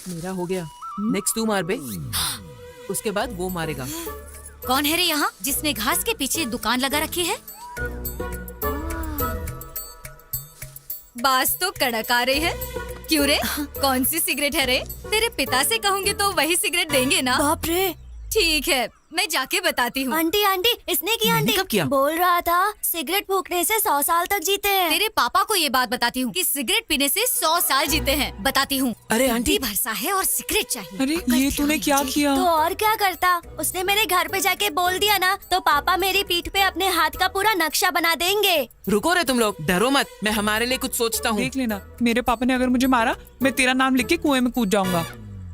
मेरा हो गया। नेक्स्ट तू मार बे, उसके बाद वो मारेगा। कौन है रे यहाँ जिसने घास के पीछे दुकान लगा रखी है? बास तो कड़क आ रही है। क्यों रे, कौन सी सिगरेट है रे? तेरे पिता से कहूँगी तो वही सिगरेट देंगे ना? बाप रे। ठीक है, मैं जाके बताती हूँ। आंटी आंटी, इसने किया आंटी। कब किया? बोल रहा था सिगरेट फूकने से 100 साल तक जीते हैं। तेरे पापा को ये बात बताती हूँ कि सिगरेट पीने से 100 साल जीते हैं। बताती हूँ। अरे आंटी, भरसा है और सिगरेट चाहिए। अरे ये तूने क्या किया? तो और क्या करता, उसने मेरे घर पे जाके बोल दिया ना तो पापा मेरी पीठ पे अपने हाथ का पूरा नक्शा बना देंगे। रुको रे तुम लोग, डरो मत, मैं हमारे लिए कुछ सोचता हूँ। देख लेना, मेरे पापा ने अगर मुझे मारा मैं तेरा नाम लिख के कुएं में कूद जाऊंगा।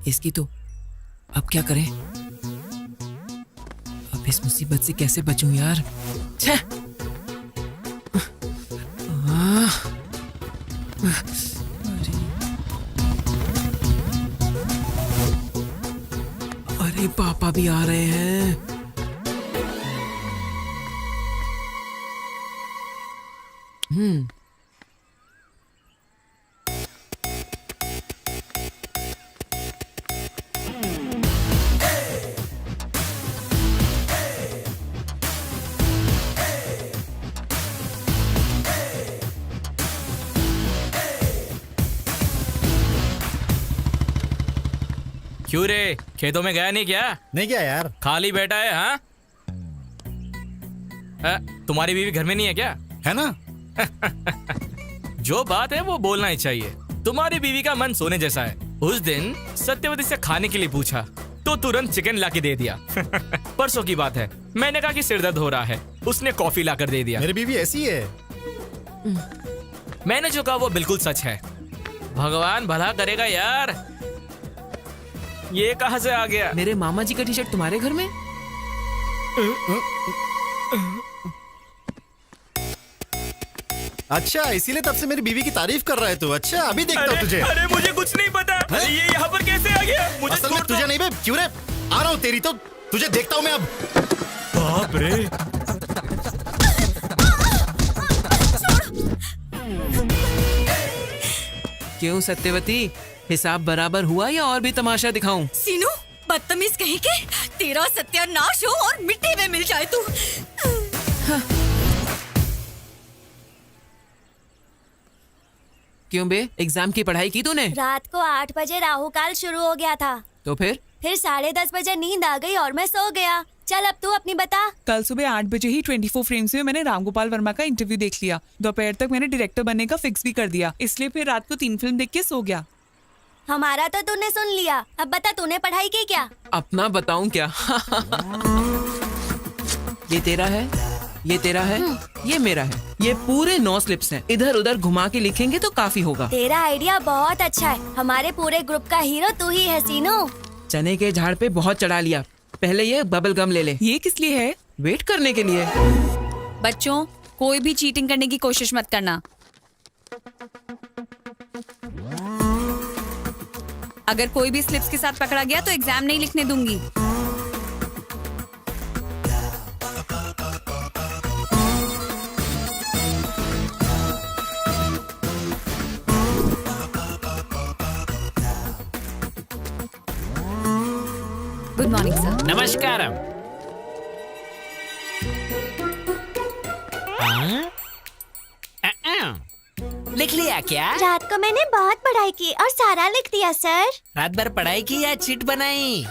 इसकी तो अब क्या करें? अब इस मुसीबत से कैसे बचूं यार? छह! अरे पापा भी आ रहे हैं। क्यों रे, खेतों में गया नहीं क्या? नहीं क्या यार, खाली बैठा है? हाँ, तुम्हारी बीवी घर में नहीं है क्या? है ना। जो बात है वो बोलना ही चाहिए। तुम्हारी बीवी का मन सोने जैसा है। उस दिन सत्यवती से खाने के लिए पूछा तो तुरंत चिकन लाके दे दिया। परसों की बात है, मैंने कहा कि सिर दर्द हो रहा है, उसने कॉफी लाकर दे दिया। मेरी बीवी ऐसी है। मैंने जो कहा वो बिल्कुल सच है। भगवान भला करेगा यार। ये कहाँ से आ गया? मेरे मामा जी का टी शर्ट तुम्हारे घर में? अच्छा, इसीलिए तब से मेरी बीवी की तारीफ कर रहा है तू। अच्छा, अभी देखता हूँ तुझे। अरे मुझे कुछ नहीं पता। अरे ये यहाँ पर कैसे आ गया? मुझे असल में तुझे नहीं बे, क्यों रे? आ रहा हूँ तेरी तो, तुझे देखता हूँ मैं अब। बाप रे। क्यों सत्यवती, हिसाब बराबर हुआ या और भी तमाशा दिखाऊं? सीनू, बदतमीज कहीं के, तेरा सत्यानाश हो और मिट्टी में मिल जाए तू। क्यों बे, एग्जाम की पढ़ाई की तूने? रात को 8 बजे राहु काल शुरू हो गया था, तो फिर 10:30 बजे नींद आ गई और मैं सो गया। चल अब तू अपनी बता। कल सुबह 8 बजे ही 24 फ्रेम्स में मैंने राम गोपाल वर्मा का इंटरव्यू देख लिया। दोपहर तक मैंने डायरेक्टर बनने का फिक्स भी कर दिया, इसलिए फिर रात को 3 फिल्म देख के सो गया। हमारा तो तूने सुन लिया, अब बता तूने पढ़ाई की क्या? अपना बताऊं क्या? ये तेरा है, ये तेरा है, ये मेरा है। ये पूरे 9 स्लिप्स हैं। इधर उधर घुमा के लिखेंगे तो काफी होगा। तेरा आइडिया बहुत अच्छा है। हमारे पूरे ग्रुप का हीरो तू ही है सीनू। चने के झाड़ पे बहुत चढ़ा लिया। पहले ये बबल गम ले ले। ये किस लिए है? वेट करने के लिए। बच्चों, कोई भी चीटिंग करने की कोशिश मत करना। अगर कोई भी स्लिप्स के साथ पकड़ा गया तो एग्जाम नहीं लिखने दूंगी। Good morning sir. नमस्कारम। लिख लिया क्या? रात को मैंने बहुत पढ़ाई की और सारा लिख दिया सर। रात भर पढ़ाई की या चिट बनाई?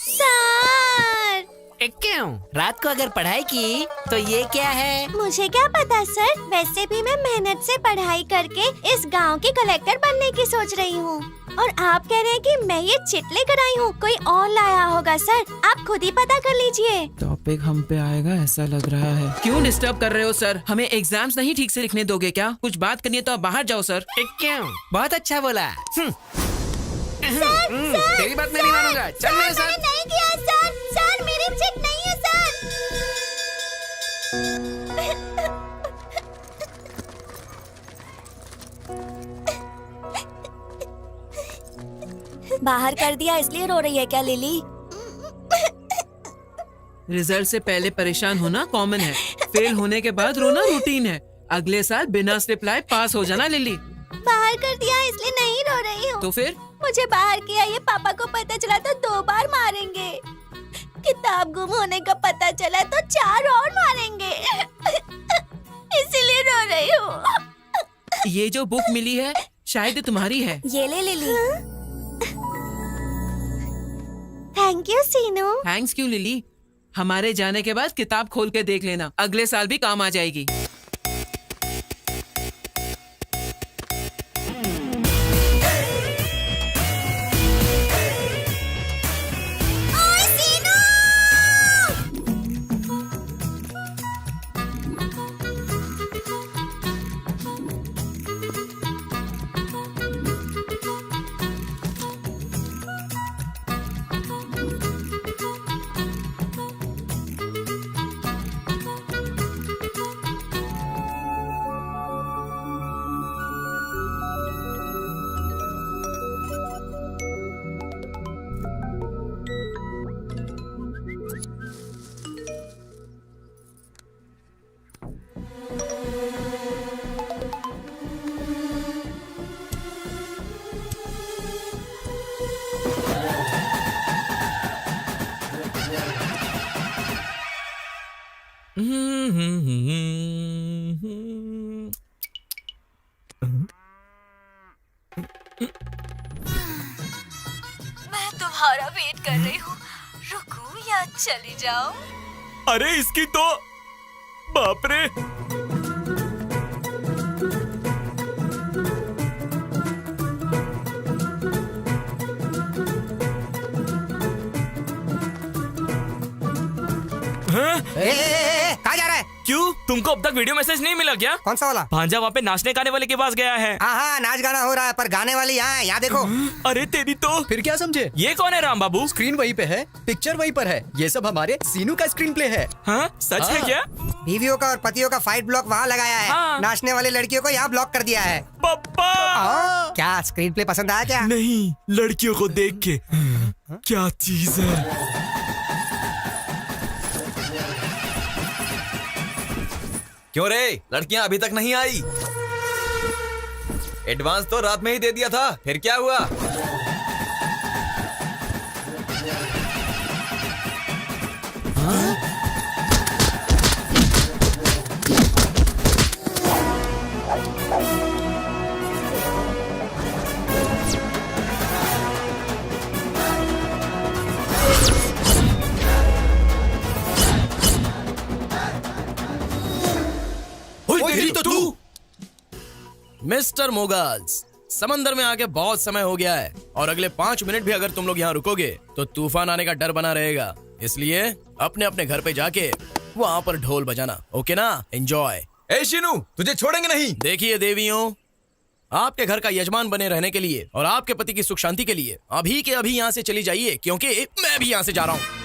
सर क्यों? रात को अगर पढ़ाई की तो ये क्या है? मुझे क्या पता सर, वैसे भी मैं मेहनत से पढ़ाई करके इस गांव की कलेक्टर बनने की सोच रही हूँ। और आप कह रहे हैं कि मैं ये चिट लेकर आई हूँ, कोई और लाया होगा सर, आप खुद ही पता कर लीजिए। टॉपिक हम पे आएगा ऐसा लग रहा है। क्यों डिस्टर्ब कर रहे हो सर? हमें एग्जाम्स नहीं ठीक से लिखने दोगे क्या? कुछ बात करनी है तो आप बाहर जाओ सर। क्यों? बहुत अच्छा बोला। तेरी बात मैं नहीं मानूंगा। चल मेरे साथ। नहीं किया सर, सर मेरी चिट नहीं है सर। बाहर कर दिया इसलिए रो रही है क्या लिली? रिजल्ट से पहले परेशान होना कॉमन है, फेल होने के बाद रोना रूटीन है। अगले साल बिना स्लिप लाए पास हो जाना लिली। बाहर कर दिया इसलिए नहीं रो रही हूँ। तो फिर मुझे बाहर किया ये पापा को पता चला तो 2 बार मारेंगे। किताब गुम होने का पता चला तो 4 और मारेंगे। इसीलिए रो रही हूँ। ये जो बुक मिली है शायद तुम्हारी है। ये ले Lily. Thank you Seenu. Thanks क्यों लिली, हमारे जाने के बाद किताब खोल के देख लेना, अगले साल भी काम आ जाएगी। मैं तुम्हारा वेट कर रही हूँ, रुकूं या चली जाऊं? अरे इसकी तो बाप रे। कहाँ जा रहा है? क्यों, तुमको अब तक वीडियो मैसेज नहीं मिला क्या? कौन सा वाला? भांजा वहाँ पे नाचने गाने वाले के पास गया है। हाँ नाच गाना हो रहा है पर गाने वाली यहाँ है, यहाँ देखो। अरे तेरी तो। फिर क्या समझे? ये कौन है राम बाबू? स्क्रीन वहीं पे है, पिक्चर वहीं पर है, ये सब हमारे सीनू का स्क्रीन प्ले है। हाँ सच है हाँ। क्या? बीवियों का और पतियों का फाइट ब्लॉक वहाँ लगाया है। हाँ। नाचने वाली लड़कियों को यहाँ ब्लॉक कर दिया है। पप्पा क्या स्क्रीन प्ले पसंद आया क्या? नहीं, लड़कियों को देख के क्या चीज है। क्यों रे, लड़कियां अभी तक नहीं आई? एडवांस तो रात में ही दे दिया था, फिर क्या हुआ? तेरी तो तू। मिस्टर मोगल्स, समंदर में आके बहुत समय हो गया है और अगले 5 मिनट भी अगर तुम लोग यहाँ रुकोगे तो तूफान आने का डर बना रहेगा। इसलिए अपने अपने घर पे जाके वहाँ पर ढोल बजाना, ओके ना? एंजॉय। ए शीनू, तुझे छोड़ेंगे नहीं। देखिए देवियों, आपके घर का यजमान बने रहने के लिए और आपके पति की सुख शांति के लिए अभी के अभी यहाँ से चली जाइए, क्योंकि मैं भी यहाँ से जा रहा हूँ।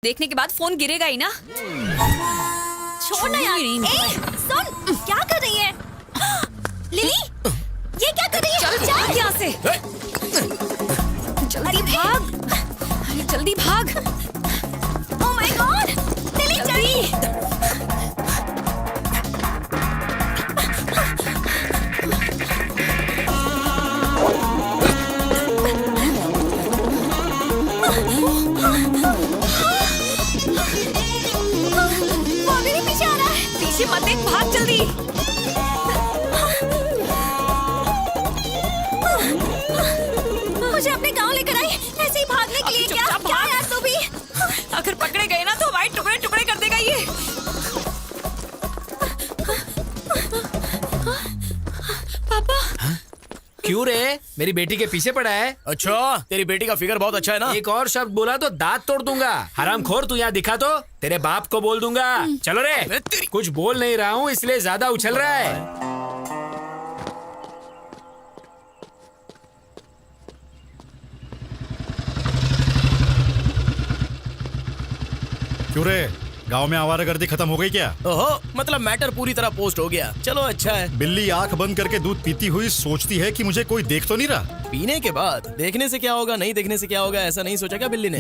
देखने के बाद फोन गिरेगा ही ना। छोड़ ना यार। ए, सुन, क्या कर रही है? लिली, ये क्या कर रही है? चल भाग यहाँ से। जल्दी भाग, अरे जल्दी भाग। ओह माय गॉड, लिली जल्दी। वो मेरे पीछे आ रहा है। पीछे मत देख, भाग जल्दी। मुझे अपने गांव लेकर आई, ऐसे ही भागने के लिए। क्या क्या यार तू भी। अगर पकड़े गए ना तो हमारे टुकड़े टुकड़े कर देगा ये। पापा। क्यों रे, मेरी बेटी के पीछे पड़ा है? अच्छा, तेरी बेटी का फिगर बहुत अच्छा है ना। एक और शब्द बोला तो दांत तोड़ दूंगा। हरामखोर, तू यहाँ दिखा तो तेरे बाप को बोल दूंगा। चलो रे, कुछ बोल नहीं रहा हूँ इसलिए ज्यादा उछल रहा है। क्यों रे, गांव में आवारागर्दी खत्म हो गई क्या? ओहो, मतलब मैटर पूरी तरह पोस्ट हो गया। चलो अच्छा है। बिल्ली आंख बंद करके दूध पीती हुई सोचती है कि मुझे कोई देख तो नहीं रहा। पीने के बाद देखने से क्या होगा, नहीं देखने से क्या होगा, ऐसा नहीं सोचा क्या बिल्ली ने?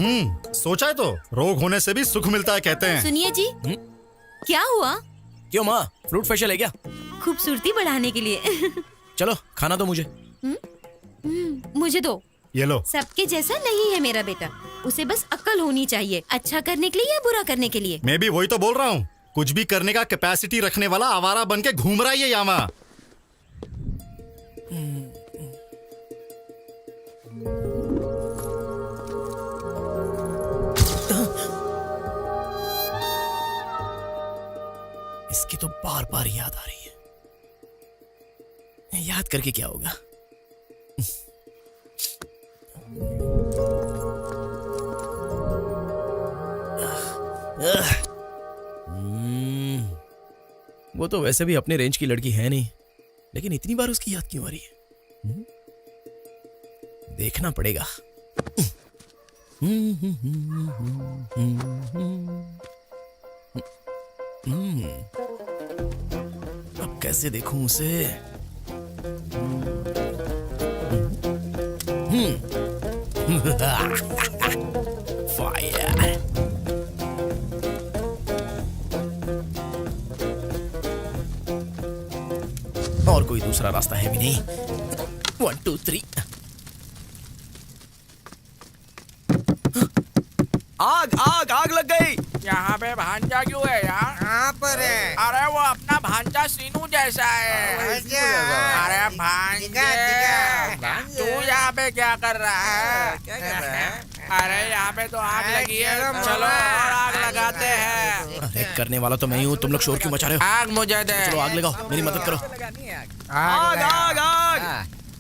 सोचा है तो रोग होने से भी सुख मिलता है कहते हैं। सुनिए जी, क्या हुआ? क्यों माँ, फ्रूट फेशियल है क्या? खूबसूरती बढ़ाने के लिए। चलो खाना दो मुझे। मुझे दो। ये लो। सबके जैसा नहीं है मेरा बेटा, उसे बस अक्ल होनी चाहिए, अच्छा करने के लिए या बुरा करने के लिए। मैं भी वही तो बोल रहा हूँ, कुछ भी करने का कैपेसिटी रखने वाला आवारा बन के घूम रहा है ये यामा। इसकी तो बार बार याद आ रही है। याद करके क्या होगा? वो तो वैसे भी अपने रेंज की लड़की है नहीं, लेकिन इतनी बार उसकी याद क्यों आ रही है? देखना पड़ेगा। अब कैसे देखूं उसे? फायर। और कोई दूसरा रास्ता है भी नहीं। 1 2 3। आग आग आग लग गई। यहाँ पे भांजा क्यों है यार? कहाँ पर है? अरे वो अपना भांजा सीनू जैसा है। अरे भांजे, तू यहाँ पे क्या कर रहा है? क्या कर रहा है? अरे यहाँ पे तो आग लगी है, चलो और आग लगाते हैं। अरे करने वाला तो मैं ही हूँ, तुम लोग शोर क्यों मचा रहे हो? आग मुझे दे। चलो आग लगाओ, मेरी मदद करो। आग आग आग।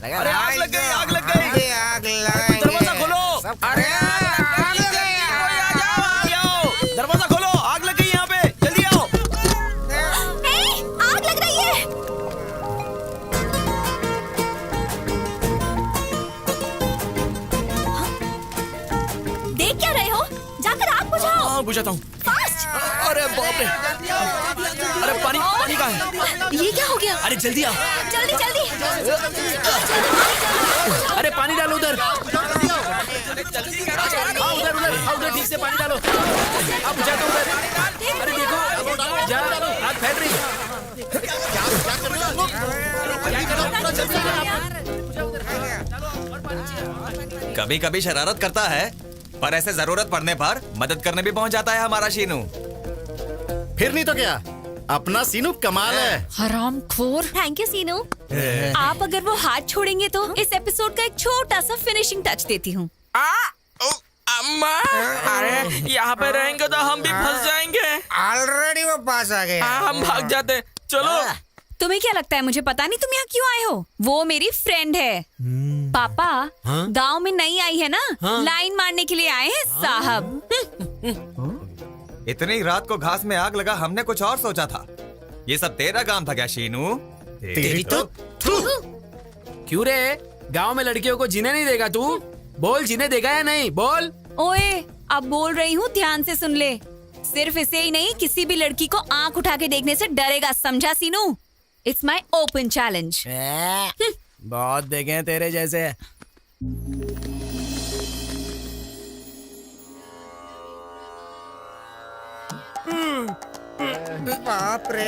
अरे आग लग गई, आग लग गई। आग लग दरवाजा खोलो। अरे आग लग गई, कोई आ जाओ, आ जाओ। दरवाजा खोलो, आग लग गई यहाँ पे, जल्दी आओ। आग लग रही है। देख क्या रहे हो? जाकर आग बुझाओ। हाँ बुझाता हूँ। फास्ट। अरे बाप रे, अरे पानी पानी कहाँ है? ये क्या हो गया? अरे जल्दी आओ। जल्दी जल्दी। अरे पानी डालो उधर। उधर उधर उधर, ठीक से पानी डालो। अब बुझा दो उधर। अरे देखो, जा आग फैल रही है। कभी कभी शरारत करता है, पर ऐसे जरूरत पड़ने पर मदद करने भी पहुंच जाता है हमारा शीनू। फिर नहीं तो क्या, अपना सीनू कमाल है। हरामखोर। थैंक यू सीनू। आप अगर वो हाथ छोड़ेंगे तो इस एपिसोड का एक छोटा सा फिनिशिंग टच देती हूँ। अम्मा, अरे यहाँ पे रहेंगे तो हम भी फंस जाएंगे। ऑलरेडी वो पास आ गए। हाँ, हम भाग जाते। चलो। तुम्हें क्या लगता है मुझे पता नहीं तुम यहाँ क्यों आए हो? वो मेरी फ्रेंड है। पापा गांव में नई आई है ना, लाइन मारने के लिए आए हैं साहब। इतनी रात को घास में आग लगा, हमने कुछ और सोचा था। ये सब तेरा काम था क्या शीनू? तेरी तो क्यों रे, गांव में लड़कियों को जीने नहीं देगा तू? बोल, जीने देगा या नहीं, बोल। ओए, अब बोल रही हूँ, ध्यान से सुन ले। सिर्फ इसे ही नहीं, किसी भी लड़की को आंख उठा के देखने से डरेगा, समझा Seenu? It's my open challenge. बहुत देखे हैं तेरे जैसे। बाप रे,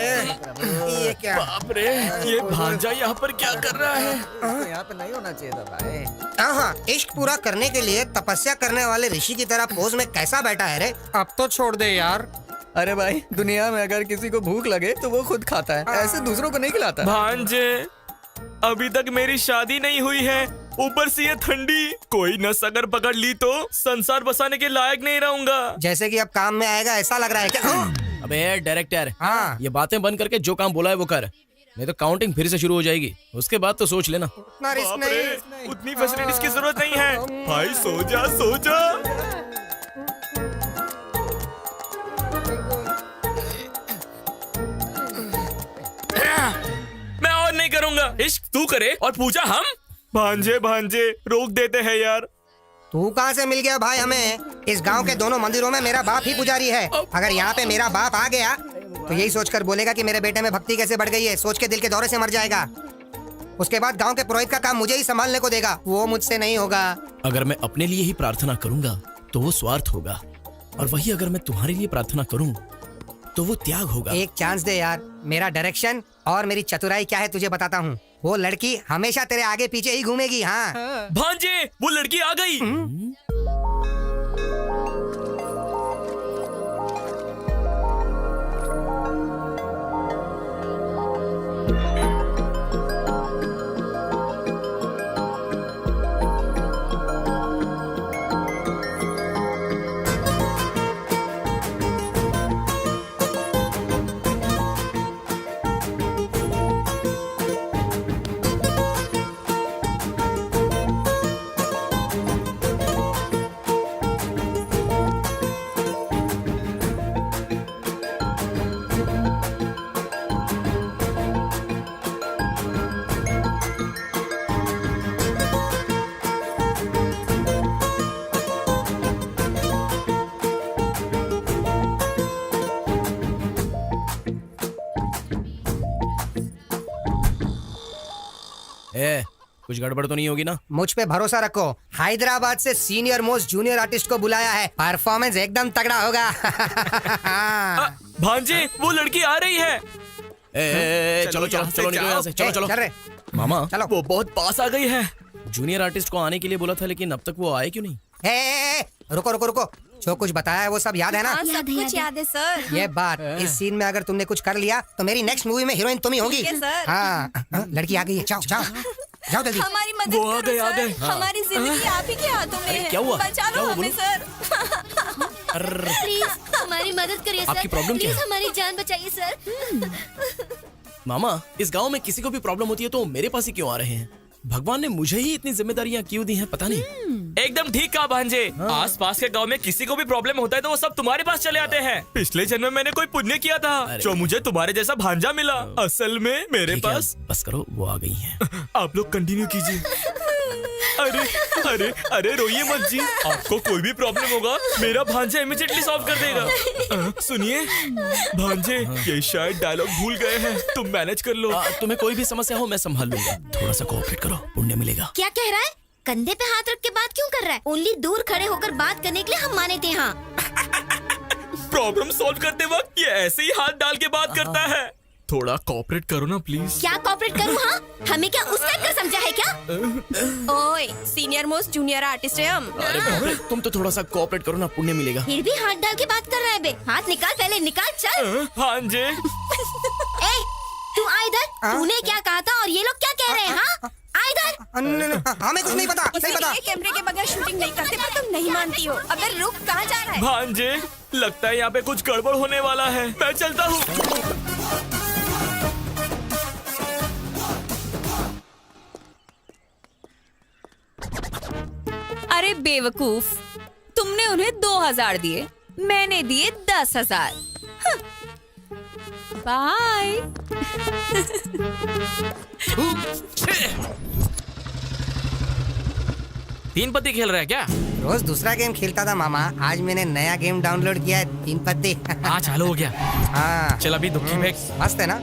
ये क्या? बाप रे, ये भांजा यहाँ पर क्या कर रहा है? यहाँ पे नहीं होना चाहिए था भाई। हाँ, इश्क पूरा करने के लिए तपस्या करने वाले ऋषि की तरह पोज में कैसा बैठा है रे? अब तो छोड़ दे यार। अरे भाई, दुनिया में अगर किसी को भूख लगे तो वो खुद खाता है, ऐसे दूसरों को नहीं खिलाता। भांजे, अभी तक मेरी शादी नहीं हुई है, ऊपर से ये ठंडी, कोई नस अगर पकड़ ली तो संसार बसाने के लायक नहीं रहूंगा। जैसे कि अब काम में आएगा ऐसा लग रहा है क्या? अबे डायरेक्टर, हाँ, ये बातें बंद करके जो काम बोला है वो कर, नहीं तो काउंटिंग फिर से शुरू हो जाएगी। उसके बाद तो सोच लेना। उतना रिस्क बाप रे, नहीं। उतनी फैसिलिटीज की जरूरत नहीं है। भाई सो जा, सो जा। मैं और नहीं करूंगा। इश्क तू करे और पूजा हम। भांजे भांजे रोक देते हैं यार। तू कहाँ से मिल गया भाई हमें? इस गांव के दोनों मंदिरों में मेरा बाप ही पुजारी है। अगर यहाँ पे मेरा बाप आ गया तो यही सोचकर बोलेगा कि मेरे बेटे में भक्ति कैसे बढ़ गई है, सोच के दिल के दौरे से मर जाएगा। उसके बाद गांव के पुरोहित का काम मुझे ही संभालने को देगा, वो मुझसे नहीं होगा। अगर मैं अपने लिए ही प्रार्थना करूंगा तो वो स्वार्थ होगा, और वही अगर मैं तुम्हारे लिए प्रार्थना करूं तो वो त्याग होगा। एक चांस दे यार, मेरा डायरेक्शन और मेरी चतुराई क्या है तुझे बताता हूँ। वो लड़की हमेशा तेरे आगे पीछे ही घूमेगी। हाँ, भांजे, वो लड़की आ गई। कुछ गड़बड़ तो नहीं होगी ना? मुझ पे भरोसा रखो, हैदराबाद से सीनियर मोस्ट जूनियर आर्टिस्ट को बुलाया है, परफॉर्मेंस एकदम तगड़ा होगा। भांजे, वो लड़की आ रही है। चलो चलो चलो निकलो यहाँ से, चलो चलो। चल रहे मामा, चलो। वो बहुत पास आ गई है। जूनियर आर्टिस्ट को आने के लिए बोला था, लेकिन अब तक वो आए क्यों नहीं? रुको रुको रुको, जो कुछ बताया है वो सब याद है ना? सब कुछ याद है सर। ये बात, इस सीन में अगर तुमने कुछ कर लिया तो मेरी नेक्स्ट मूवी में हीरोइन तुम ही होगी। ठीक है, सर। हाँ, लड़की आ गई है, जाओ जाओ जाओ जल्दी। हमारी मदद वो आ करो गए, आ सर। गए। हमारी जिंदगी आप ही के हाथों में है। क्या हुआ? बचा क्या लो हुआ, हमें बोलो। सर। प्लीज हमारी मदद करिए सर। आपकी प्रॉब्लम क्या प्लीज है? हमारी जान बचाइए सर। मामा, इस गांव में किसी को भी प्रॉब्लम होती है तो मेरे पास ही क्यों आ रहे हैं? भगवान ने मुझे ही इतनी जिम्मेदारियां क्यों दी हैं, पता नहीं। एकदम ठीक कहा भांजे। आस पास के गांव में किसी को भी प्रॉब्लम होता है तो वो सब तुम्हारे पास चले आते हैं। पिछले जन्म में मैंने कोई पुण्य किया था जो मुझे तुम्हारे जैसा भांजा मिला। असल में मेरे ठीक है, पास। बस करो, वो आ गई हैं। आप लोग कंटिन्यू कीजिए। अरे अरे अरे रोइए मत जी, आपको कोई भी प्रॉब्लम होगा मेरा भांजा इमीडिएटली सॉल्व कर देगा। सुनिए भांजे, ये शायद डायलॉग भूल गए हैं, तुम मैनेज कर लो। तुम्हें कोई भी समस्या हो मैं संभाल लूंगा, थोड़ा सा कोऑपरेट करो, पुण्य मिलेगा। क्या कह रहा है? कंधे पे हाथ रख के बात क्यों कर रहा है? ओनली दूर खड़े होकर बात करने के लिए हम माने थे। हाँ, प्रॉब्लम सॉल्व करते वक्त ये ऐसे ही हाथ डाल के बात करता है। थोड़ा कोऑपरेट करो ना प्लीज। क्या कॉपरेट करूँ? हाँ, हमें क्या उस टाइप का समझा है क्या? ओए, सीनियर मोस्ट जूनियर आर्टिस्ट है हम। अरे बाप रे, तुम तो थोड़ा सा कोऑपरेट करो ना, पुण्य मिलेगा। फिर भी हाथ डाल के बात कर रहा है बे। हाथ निकाल, पहले निकाल, चल। भांजे, ए, तू आ इधर। तूने क्या कहा था और ये लोग क्या कह रहे हैं? हाँ, आ इधर। हमें कुछ नहीं पता, नहीं पता। इसीलिए कैमरे के बगैर शूटिंग नहीं करते, पर तुम नहीं मानती हो। अबे रुक, कहाँ जा रहा है? भांजे, लगता है यहाँ पे कुछ गड़बड़ होने वाला है, मैं चलता हूँ। अरे बेवकूफ, तुमने उन्हें 2000 दिए, मैंने दिए 10,000। बाय। 3 पत्ती खेल रहा है क्या? रोज दूसरा गेम खेलता था मामा, आज मैंने नया गेम डाउनलोड किया है, 3 पत्ते। हाँ चालू हो गया। हाँ, चल अभी दुखी फेंक। मस्त है ना?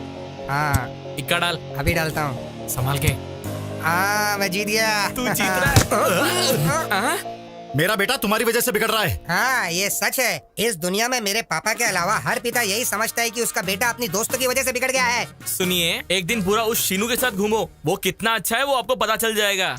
हाँ, इक्का डाल, अभी डालता हूँ। संभाल के। हाँ, मैं जीत गया। तू जीत रहा है। मेरा बेटा तुम्हारी वजह से बिगड़ रहा है। हाँ ये सच है। इस दुनिया में मेरे पापा के अलावा हर पिता यही समझता है कि उसका बेटा अपनी दोस्तों की वजह से बिगड़ गया है। सुनिए, एक दिन पूरा उस शीनू के साथ घूमो, वो कितना अच्छा है वो आपको पता चल जाएगा।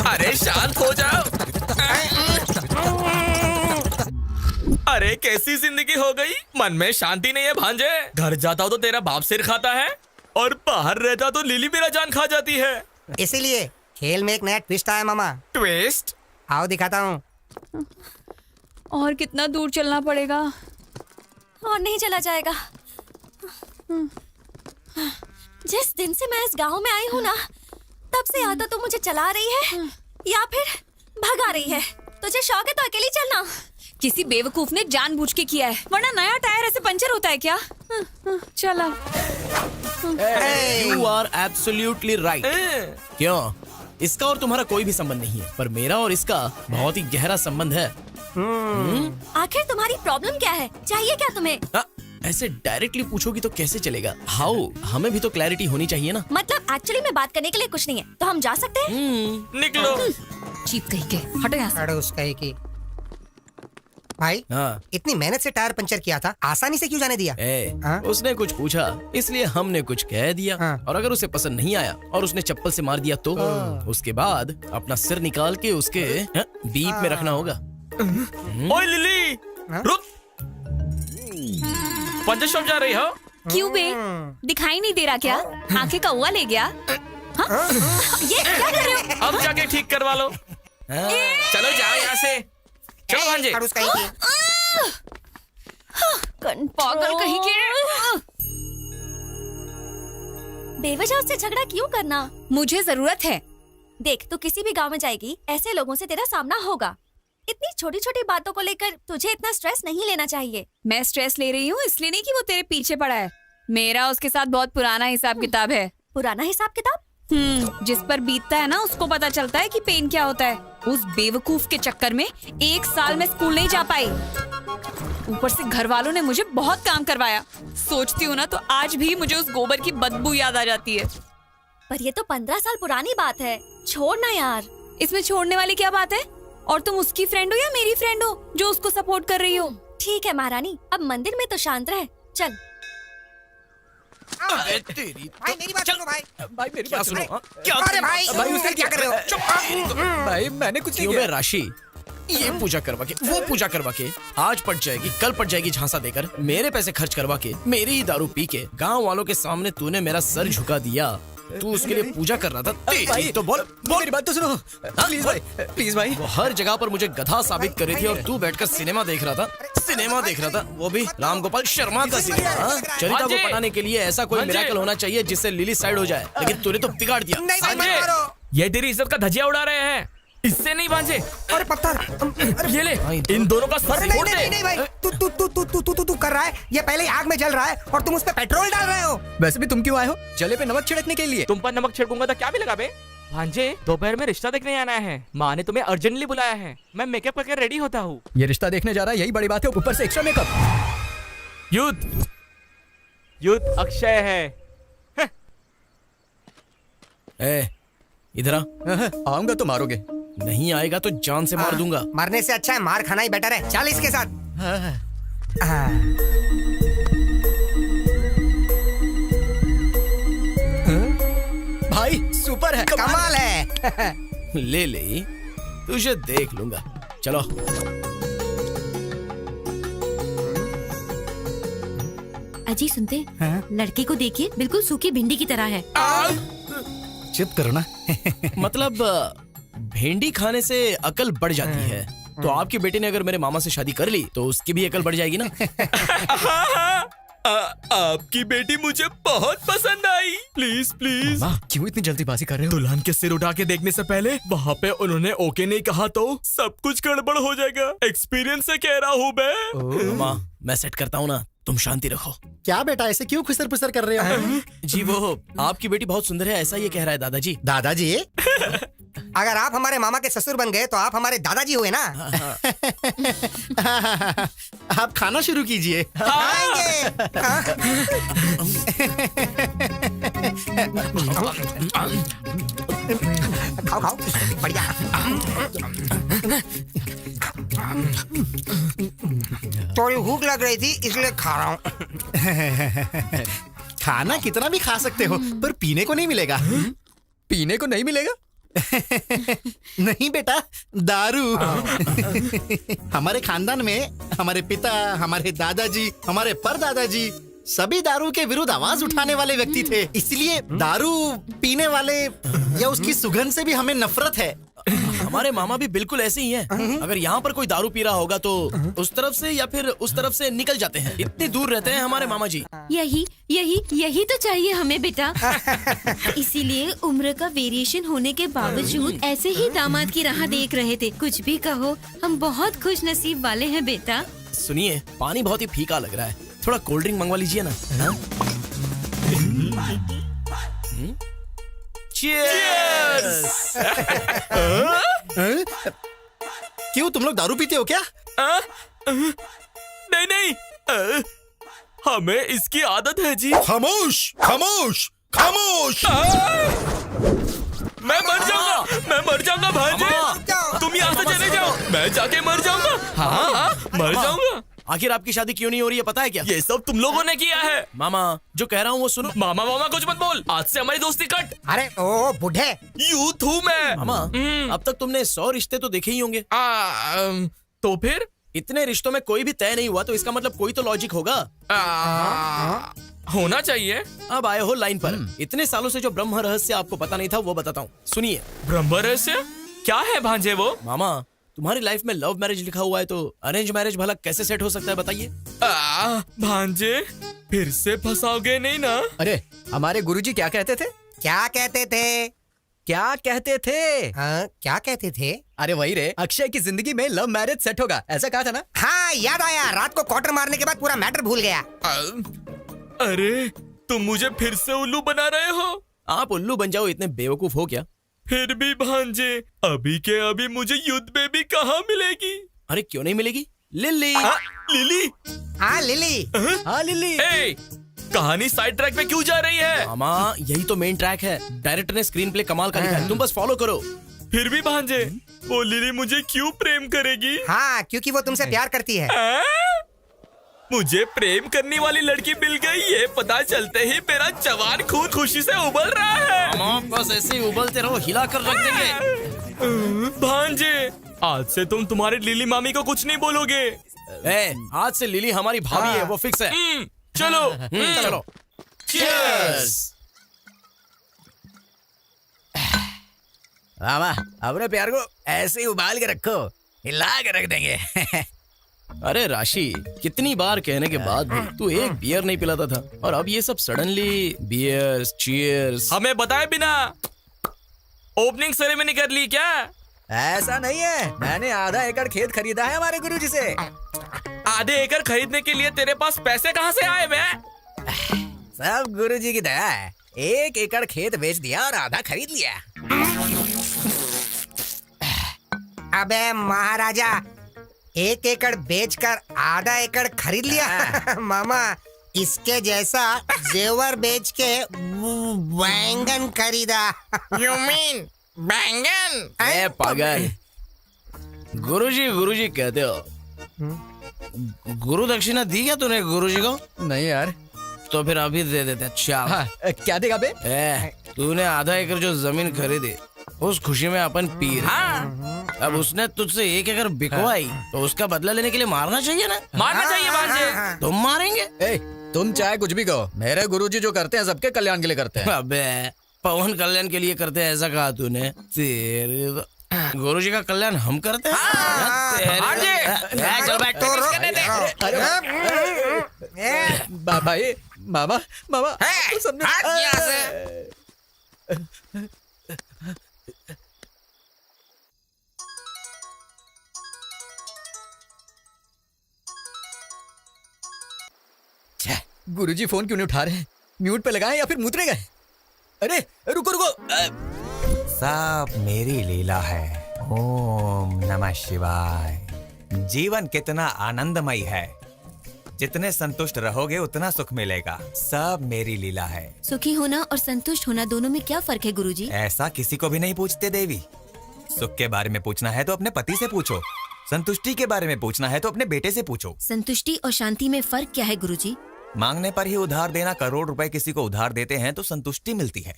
अरे शांत हो जाओ। अरे कैसी जिंदगी हो गई, मन में शांति नहीं है भांजे। घर जाता हो तो तेरा बाप सिर खाता है और बाहर रहता तो लिली मेरा जान खा जाती है। इसीलिए खेल में एक नया ट्विस्ट आया मामा। ट्विस्ट? आओ दिखाता हूँ। और कितना दूर चलना पड़ेगा? और नहीं चला जाएगा। जिस दिन से मैं इस गांव में आई हूँ ना, तब से या तो तू मुझे चला रही है या फिर भगा रही है। तुझे शौक है तो अकेली चलना। किसी बेवकूफ ने जानबूझ के किया है, वरना नया टायर ऐसे पंचर होता है क्या? चला। You are absolutely right। क्यों? इसका और तुम्हारा कोई भी संबंध नहीं है, पर मेरा और इसका बहुत ही गहरा संबंध है। आखिर तुम्हारी प्रॉब्लम क्या है? चाहिए क्या तुम्हें? ऐसे डायरेक्टली पूछोगी तो कैसे चलेगा? हाउ, हमें भी तो क्लैरिटी होनी चाहिए ना। मतलब एक्चुअली में बात करने के लिए कुछ नहीं है, तो हम जा सकते हैं? निकलो। चीप कहीं के, हटो यहाँ से। अड़ोस कहीं की। भाई इतनी मेहनत से टायर पंचर किया था, आसानी से क्यों जाने दिया? उसने कुछ पूछा इसलिए हमने कुछ कह दिया। और अगर उसे पसंद नहीं आया और उसने चप्पल से मार दिया तो उसके बाद अपना सिर निकाल के उसके बीप में रखना होगा। ओए लिली, रुक। पंचर शॉप जा रही हो? क्यों बे? दिखाई नहीं दे रहा क्या? आंखें कौवा ले गया? ये क्या कर रहे हो? अब जाके ठीक करवा लो। चलो जाओ यहाँ से। चलो भांजे। पागल कहीं के। बेवजह उससे झगड़ा क्यों करना? मुझे जरूरत है। देख, तू किसी भी गांव में जाएगी, ऐसे लोगों से तेरा सामना होगा। इतनी छोटी छोटी बातों को लेकर तुझे इतना स्ट्रेस नहीं लेना चाहिए। मैं स्ट्रेस ले रही हूँ इसलिए नहीं कि वो तेरे पीछे पड़ा है। मेरा उसके साथ बहुत पुराना हिसाब किताब है। पुराना हिसाब किताब? जिस पर बीतता है ना उसको पता चलता है कि पेन क्या होता है। उस बेवकूफ के चक्कर में 1 साल में स्कूल नहीं जा पाई। ऊपर से घर वालों ने मुझे बहुत काम करवाया। सोचती हूँ ना तो आज भी मुझे उस गोबर की बदबू याद आ जाती है। पर ये तो 15 साल पुरानी बात है, छोड़ ना यार। इसमें छोड़ने वाली क्या बात है? और तुम उसकी फ्रेंड हो या मेरी फ्रेंड हो जो उसको सपोर्ट कर रही हो? ठीक है महारानी, अब मंदिर में तो शांत रहे। चल। भाई मेरी बात सुनो भाई। भाई मेरी बात सुनो। क्या? अरे भाई उसने क्या कर रहे हो? भाई मैंने कुछ नहीं क्यों किया। बे राशि? ये पूजा करवा के वो पूजा करवा के आज पट जाएगी, कल पट जाएगी झांसा देकर, मेरे पैसे खर्च करवा के, मेरी ही दारू पी के गांव वालों के सामने तूने मेरा सर झुका दिया। तू उसके लिए पूजा कर रहा था। तेरी तो बोल मेरी बात तो सुनो। प्लीज भाई, प्लीज भाई। वो हर जगह पर मुझे गधा साबित कर रही थी और तू बैठकर सिनेमा देख रहा था। सिनेमा देख रहा था, वो भी राम गोपाल शर्मा का सिनेमा। चरिता को पटाने के लिए ऐसा कोई मिरेकल होना चाहिए जिससे लिली साइड हो जाए, लेकिन तूने तो बिगाड़ दिया। ये तेरी इज्जत का धजिया उड़ा रहे हैं, इससे नहीं भांजे। अरे पत्थर। ये ले, इन दोनों का सर फोड़ दे। नहीं भाई, तू कर रहा है। ये पहले ही आग में जल रहा है और तुम उस पे पेट्रोल डाल रहे हो। वैसे भी तुम क्यों आए हो? जले पे नमक छिड़कने के लिए। तुम पर नमक छिड़कूंगा तो क्या मिलेगा बे? भांजे, दोपहर में रिश्ता देखने आना है। माँ ने तुम्हें अर्जेंटली बुलाया है। मैं मेकअप करके रेडी होता हूँ। ये रिश्ता देखने जा रहा है, यही बड़ी बात है। ऊपर से एक्स्ट्रा मेकअप। युद्ध अक्षय है। इधर आ। आऊंगा तो मारोगे। नहीं आएगा तो जान से मार दूंगा। मरने से अच्छा है मार खाना ही बेटर है। चल इसके साथ। भाई सुपर है, कमाल है। ले तुझे देख लूंगा। चलो। अजी सुनते, लड़के को देखिए, बिल्कुल सूखी भिंडी की तरह है। चुप करो ना। मतलब भिंडी खाने से अकल बढ़ जाती है। तो आपके बेटे ने अगर मेरे मामा से शादी कर ली तो उसकी भी अकल बढ़ जाएगी ना। आपकी बेटी मुझे बहुत पसंद आई। Please please. क्यों इतनी जल्दीबाजी कर रहे हो? दुल्हन के सिर उठा के देखने से पहले वहाँ पे उन्होंने ओके नहीं कहा तो सब कुछ गड़बड़ हो जाएगा। एक्सपीरियंस से कह रहा हूँ मैं। मामा मैं सेट करता हूँ ना, तुम शांति रखो। क्या बेटा ऐसे क्यों खुसर पुसर कर रहे हो? जी वो आपकी बेटी बहुत सुंदर है ऐसा ये कह रहा है दादाजी। दादाजी अगर आप हमारे मामा के ससुर बन गए तो आप हमारे दादाजी हुए ना। आप खाना शुरू कीजिए। खाएंगे। हाँ? खाओ खाओ, बढ़िया। थोड़ी भूख लग रही थी इसलिए खा रहा हूँ। खाना कितना भी खा सकते हो, पर पीने को नहीं मिलेगा। पीने को नहीं मिलेगा? नहीं बेटा, दारू। हमारे खानदान में हमारे पिता, हमारे दादाजी, हमारे परदादाजी सभी दारू के विरुद्ध आवाज उठाने वाले व्यक्ति थे। इसलिए दारू पीने वाले या उसकी सुगंध से भी हमें नफरत है। हमारे मामा भी बिल्कुल ऐसे ही हैं। अगर यहाँ पर कोई दारू पी रहा होगा तो उस तरफ से या फिर उस तरफ से निकल जाते हैं। इतनी दूर रहते हैं हमारे मामा जी। यही तो चाहिए हमें बेटा। इसीलिए उम्र का वेरिएशन होने के बावजूद ऐसे ही दामाद की राह देख रहे थे। कुछ भी कहो, हम बहुत खुश नसीब वाले हैं बेटा। सुनिए, पानी बहुत ही फीका लग रहा है, थोड़ा कोल्ड ड्रिंक मंगवा लीजिए ना। Cheers! क्यों, तुम लोग दारू पीते हो क्या? नहीं, हमें इसकी आदत है जी। खामोश खामोश खामोश। मैं मर जाऊंगा भांजे। तुम यहाँ से चले जाओ, मैं जाके मर जाऊंगा। हाँ, मर जाऊंगा। आखिर आपकी शादी क्यों नहीं हो रही है पता है क्या? ये सब तुम लोगों ने किया है। मामा, जो कह रहा हूँ वो सुनो। मामा कुछ मत बोल, आज से हमारी दोस्ती कट। अरे ओ बुढ़े, यूथ हूँ मैं। मामा, अब तक तुमने 100 रिश्ते तो देखे ही होंगे। तो फिर इतने रिश्तों में कोई भी तय नहीं हुआ तो इसका मतलब कोई तो लॉजिक होगा। होना चाहिए। अब आए हो लाइन पर। इतने सालों से जो ब्रह्म रहस्य आपको पता नहीं था वो बताता हूँ, सुनिए। ब्रह्म रहस्य क्या है भांजे वो? मामा, तुम्हारी लाइफ में लव मैरिज लिखा हुआ है तो अरेंज मैरिज भला कैसे सेट हो सकता है बताइए? भांजे, फिर से फंसाओगे नहीं ना? अरे हमारे गुरुजी क्या कहते थे? क्या कहते थे? क्या कहते थे? हाँ, क्या कहते थे? अरे वही रे, अक्षय की जिंदगी में लव मैरिज सेट होगा, ऐसा कहा था ना? हाँ, याद आया। रात को क्वार्टर मारने के बाद पूरा मैटर भूल गया। अरे तुम मुझे फिर से उल्लू बना रहे हो। आप उल्लू बन जाओ, इतने बेवकूफ हो क्या? फिर भी भांजे, अभी के अभी मुझे युद्ध बेबी कहाँ मिलेगी? अरे क्यों नहीं मिलेगी? लिली। लिली? हाँ लिली। हाँ लिली। कहानी साइड ट्रैक पे क्यों जा रही है? मामा, यही तो मेन ट्रैक है। डायरेक्टर ने स्क्रीन प्ले कमाल का लिखा है, तुम बस फॉलो करो। फिर भी भांजे, वो लिली मुझे क्यों प्रेम करेगी? हाँ, क्योंकि वो तुमसे प्यार करती है। मुझे प्रेम करने वाली लड़की मिल गई, ये पता चलते ही मेरा जवान खून खुशी से उबल रहा है। मामा, बस ऐसे ही उबलते रहो, हिला कर रख देंगे। भांजे, आज से तुम तुम्हारी लिली मामी को कुछ नहीं बोलोगे। आज से लिली हमारी भाभी है, वो फिक्स है। चलो चलो। Cheers! मामा, अपने प्यार को ऐसे ही उबाल के रखो, हिला के रख देंगे। अरे राशि, कितनी बार कहने के बाद भी तू एक बियर नहीं पिलाता था और अब ये सब सडनली बियर्स, चीयर्स। हमें बताए बिना ओपनिंग सेरेमनी कर ली क्या? ऐसा नहीं है, मैंने आधा एकड़ खेत खरीदा है हमारे गुरुजी से। आधे एकड़ खरीदने के लिए तेरे पास पैसे कहाँ से आए बे? सब गुरुजी की दया है। 1 एकड़ खेत बेच दिया और आधा खरीद लिया। अबे महाराजा, 1 एकड़ बेचकर आधा एकड़ खरीद लिया। मामा, इसके जैसा जेवर बेच के बैंगन खरीदा। You mean बैंगन? ए पागल, गुरुजी कहते हो। गुरु दक्षिणा दी क्या तूने गुरुजी को? नहीं यार। तो फिर अभी दे देते। अच्छा। हाँ, क्या देगा बे? तूने आधा एकड़ जो जमीन खरीदी उस खुशी में अपन पी रहे। हाँ। अब उसने तुझसे 1 एकड़ बिकवाई तो उसका बदला लेने के लिए मारना चाहिए ना? मारना चाहिए भांजे। तुम मारेंगे? तुम चाहे कुछ भी कहो, मेरे गुरुजी जो करते हैं सबके कल्याण के लिए करते हैं। अबे, पवन कल्याण के लिए करते हैं ऐसा कहा तूने? तेरे गुरुजी का कल्याण हम करते हैं। भाई, मामा सबने गुरुजी फोन क्यों नहीं उठा रहे? म्यूट पे लगाएं या फिर मुतरे गए? अरे रुको सब मेरी लीला है। ओम नमः शिवाय। जीवन कितना आनंदमय है, जितने संतुष्ट रहोगे उतना सुख मिलेगा। सब मेरी लीला है। सुखी होना और संतुष्ट होना दोनों में क्या फर्क है गुरुजी? ऐसा किसी को भी नहीं पूछते देवी। सुख के बारे में पूछना है तो अपने पति से पूछो, संतुष्टि के बारे में पूछना है तो अपने बेटे से पूछो। संतुष्टि और शांति में फर्क क्या है गुरुजी? मांगने पर ही उधार देना। करोड़ रुपए किसी को उधार देते हैं तो संतुष्टि मिलती है,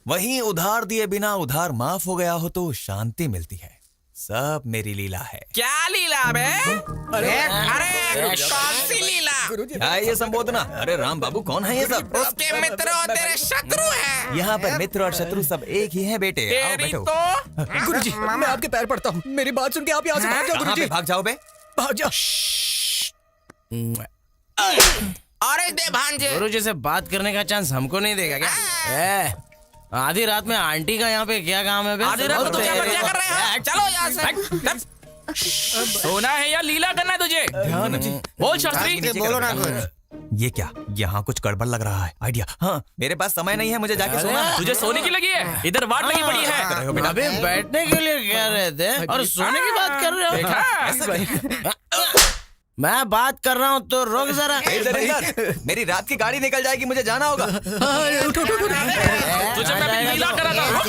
वहीं उधार दिए बिना उधार माफ हो गया हो तो शांति मिलती है। सब मेरी लीला है। क्या लीला बे? अरे कौन सी लीला? क्या है ये संबोधना? अरे राम बाबू, कौन है ये सब? उसके मित्र और तेरे शत्रु हैं। यहाँ पर मित्र और शत्रु सब एक ही हैं बेटे। आओ तेरी बैठो। तो गुरुजी, मैं आपके पैर पड़ता हूँ, मेरी बात सुन के आप यहाँ से भाग जाओ कहाँ गुरुजी। पे भाग जाओ बे? भाग जाओ। अरे दे भांजे। गुरुजी से बात करने का चांस हमको नहीं देगा क्या? आधी रात में आंटी का यहाँ पे क्या काम है बे? आधी रात को तुम यहाँ पर क्या कर रहे हो? चलो यहाँ से। सोना है या लीला करना है तुझे? ध्यान बोल शास्त्री। बोलो ना कुछ। ये क्या? यहाँ कुछ गड़बड़ लग रहा है। आइडिया। हाँ, मेरे पास समय नहीं है, मुझे जाके सोना है। तुझे सोने की लगी है? इधर वाट लगी पड़ी है। अबे बैठने के लिए कह रहे थे और सोने की बात कर रहे हो? मैं बात कर रहा हूँ तो रुक जरा। इधर मेरी रात की गाड़ी निकल जाएगी, मुझे जाना होगा। तुझे मैं भी लीला करा था।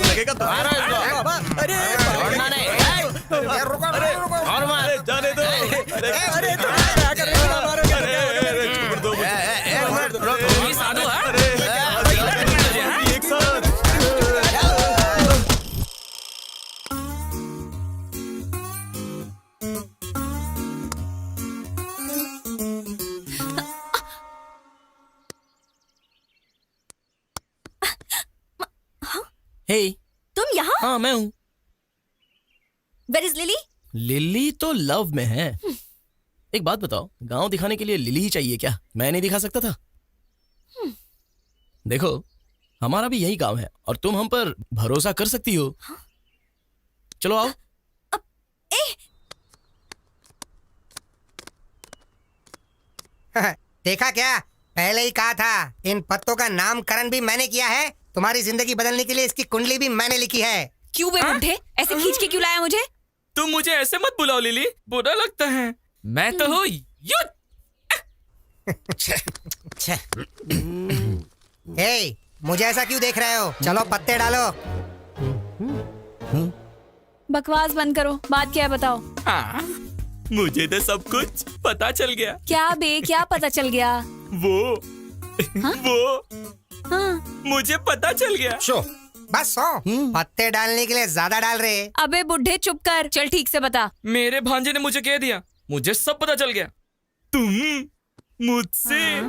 लगेगा तो। छोड़ना नहीं। और मार। जाने दो। ये साधु है? एक साथ। हे, तुम यहाँ? हाँ मैं हूँ। Where is lily? लिली तो लव में है। एक बात बताओ, गांव दिखाने के लिए लिली ही चाहिए क्या? मैं नहीं दिखा सकता था? देखो, हमारा भी यही गांव है और तुम हम पर भरोसा कर सकती हो। चलो आओ। देखा क्या? पहले ही कहा था। इन पत्तों का नामकरण भी मैंने किया है। तुम्हारी जिंदगी बदलने के लिए इसकी कुंडली भी मैंने लिखी है। क्यों बे बुड्ढे, ऐसे खींच के क्यों लाया मुझे? तुम मुझे ऐसे मत बुलाओ लिली, बुरा लगता है। मैं तो हूँ युद्ध। हे, मुझे ऐसा क्यों देख रहे हो? चलो पत्ते डालो। बकवास बंद करो, बात क्या है बताओ? हाँ, मुझे तो सब कुछ पता चल गया। क्या बे, क्या पता चल गया? वो हाँ? मुझे पता चल गया। बस पत्ते डालने के लिए ज्यादा डाल रहे। अबे बुड्ढे चुप कर, चल ठीक से बता। मेरे भांजे ने मुझे कह दिया, मुझे सब पता चल गया। तुम मुझसे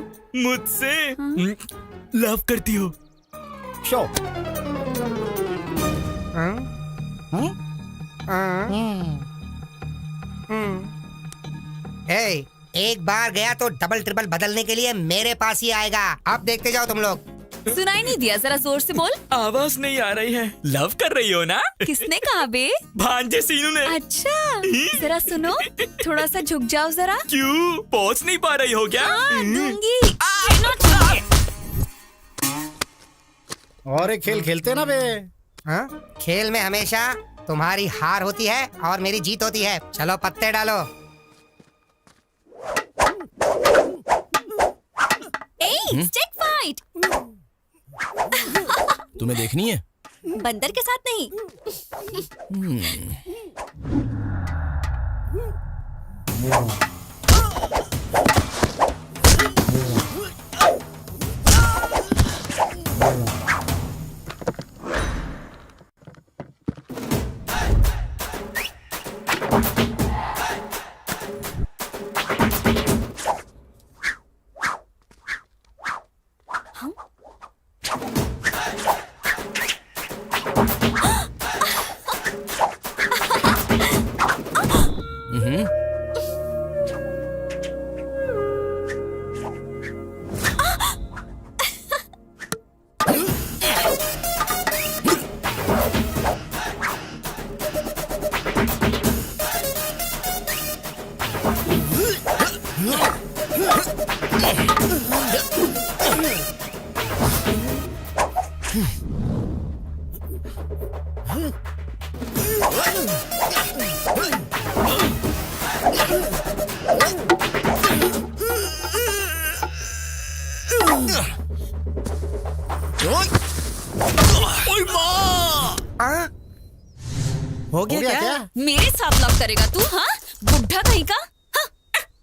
लव करती हो। हे, एक बार गया तो डबल ट्रिपल बदलने के लिए मेरे पास ही आएगा। अब देखते जाओ तुम लोग। सुनाई नहीं दिया, जरा जोर से बोल। आवाज नहीं आ रही है। लव कर रही हो ना? किसने कहा बे? भांजे सीनू ने। अच्छा, जरा सुनो, थोड़ा सा झुक जाओ जरा। क्यों, पहुंच नहीं पा रही हो क्या? हाँ, दूंगी। और एक खेल खेलते ना बे। हाँ? खेल में हमेशा तुम्हारी हार होती है और मेरी जीत होती है। चलो पत्ते डालो। Stick fight. तुम्हें देखनी है? बंदर के साथ नहीं। हो गया क्या? मेरे साथ लव करेगा तू? हाँ, बुढ़ा कहीं का।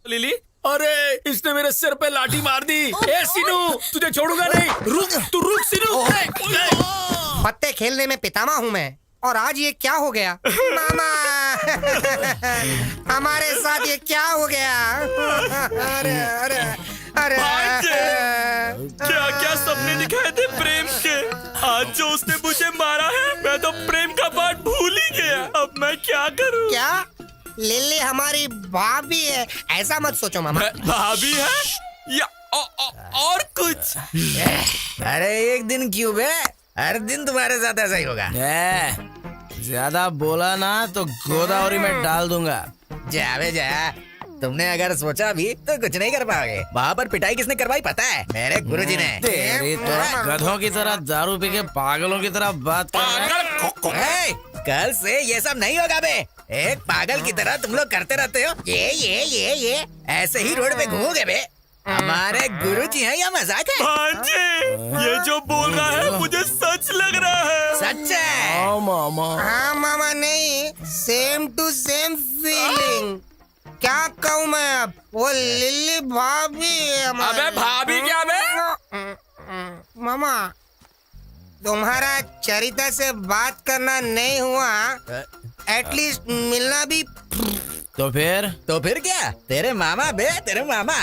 लिली, अरे इसने मेरे सिर पे लाठी मार दी। ए सीनू, तुझे छोड़ूंगा नहीं। रुक, तू रुक सीनू। पत्ते खेलने में पितामह हूँ मैं, और आज ये क्या हो गया? मामा हमारे साथ ये क्या हो गया? अरे अरे अरे क्या क्या सपने दिखाए थे प्रेम के। आज जो उसने मुझे मारा है, मैं तो प्रेम का पाठ भूल ही गया। अब मैं क्या करूं? क्या लिली हमारी भाभी है? ऐसा मत सोचो मामा। भाभी है या और कुछ? अरे एक दिन क्यों बे, हर दिन तुम्हारे साथ ऐसा ही होगा। ज्यादा बोला ना तो गोदावरी में डाल दूंगा। जा बे जा, तुमने अगर सोचा भी तो कुछ नहीं कर पाओगे। वहाँ पर पिटाई किसने करवाई पता है? मेरे गुरुजी ने। तेरी तो गधों की तरह दारू पी के पागलों की तरह बात कर रहे हैं। कल से ये सब नहीं होगा बे। एक पागल की तरह तुम लोग करते रहते हो ये ऐसे ही रोड पे घूमोगे बे। हमारे गुरुजी हैं या मजाक है? भांजे, ये जो बोल रहा है मुझे सच लग रहा है। सच है? मामा। हाँ मामा, नहीं सेम टू सेम फीलिंग। क्या कहूँ मैं अब? वो लिली भाभी है हमारी। अबे भाभी क्या बे? मामा, तुम्हारा चरित्र से बात करना नहीं हुआ, एटलीस्ट मिलना भी। तो फिर क्या? तेरे मामा बे, तेरे मामा।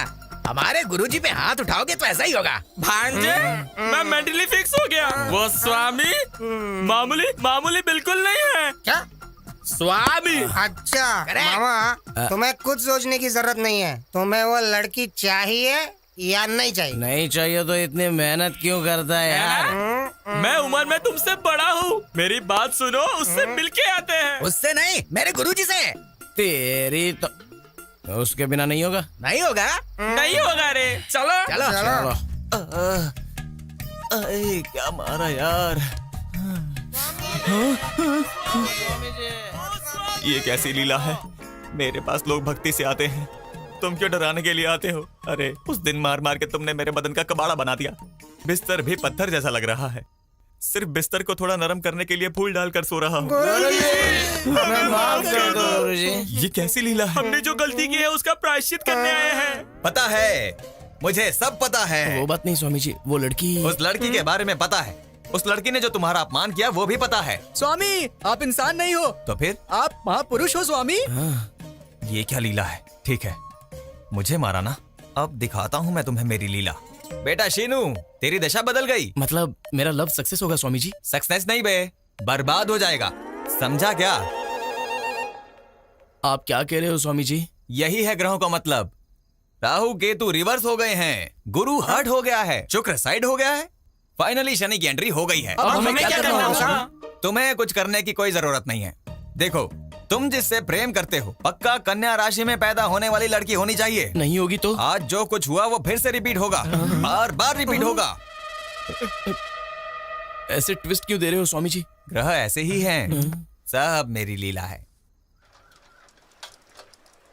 हमारे गुरुजी पे हाथ उठाओगे तो ऐसा ही होगा। भांजे, मैं मेंटली फिक्स हो गया। वो स्वामी मामूली बिल्कुल नहीं है। क्या स्वामी? अच्छा मामा, तुम्हें कुछ सोचने की जरूरत नहीं है। तुम्हें वो लड़की चाहिए या नहीं चाहिए? नहीं चाहिए तो इतनी मेहनत क्यों करता है यार? मैं उम्र में तुमसे बड़ा हूँ, मेरी बात सुनो। उससे मिलके आते हैं। उससे नहीं, मेरे गुरुजी से। तेरी तो उसके बिना नहीं होगा। नहीं होगा? नहीं होगा रे। चलो चलो चलो। क्या मारा यार? ये कैसी लीला है? मेरे पास लोग भक्ति से आते हैं, तुम क्यों डराने के लिए आते हो? अरे उस दिन मार मार के तुमने मेरे बदन का कबाड़ा बना दिया। बिस्तर भी पत्थर जैसा लग रहा है। सिर्फ बिस्तर को थोड़ा नरम करने के लिए फूल डालकर सो रहा हूँ। ये कैसी लीला है? हमने जो गलती की है उसका प्रायश्चित करने आए हैं। पता है, मुझे सब पता है। वो बात नहीं स्वामी जी, वो लड़की। उस लड़की के बारे में पता है। उस लड़की ने जो तुम्हारा अपमान किया वो भी पता है। स्वामी, आप इंसान नहीं हो तो फिर? आप महापुरुष हो स्वामी। ये क्या लीला है? ठीक है, मुझे मारा ना, अब दिखाता हूँ मैं तुम्हें मेरी लीला। बेटा शीनू, तेरी दशा बदल गई। मतलब मेरा लव सक्सेस होगा स्वामी जी? सक्सेस नहीं बे, बर्बाद हो जाएगा। समझा क्या? आप क्या कह रहे हो स्वामी जी? यही है ग्रहों का मतलब। राहु केतु रिवर्स हो गए हैं, गुरु हर्ट हो गया है, शुक्र साइड हो गया है, फाइनली शनि की एंट्री हो गई है। अब हमें क्या करना होगा? तुम्हें कुछ करने की कोई जरूरत नहीं है। देखो, तुम जिससे प्रेम करते हो पक्का कन्या राशि में पैदा होने वाली लड़की होनी चाहिए। नहीं होगी तो? आज जो कुछ हुआ वो फिर से रिपीट होगा, बार बार रिपीट होगा। ऐसे ट्विस्ट क्यों दे रहे हो स्वामी जी? ग्रह ऐसे ही हैं, सब मेरी लीला है।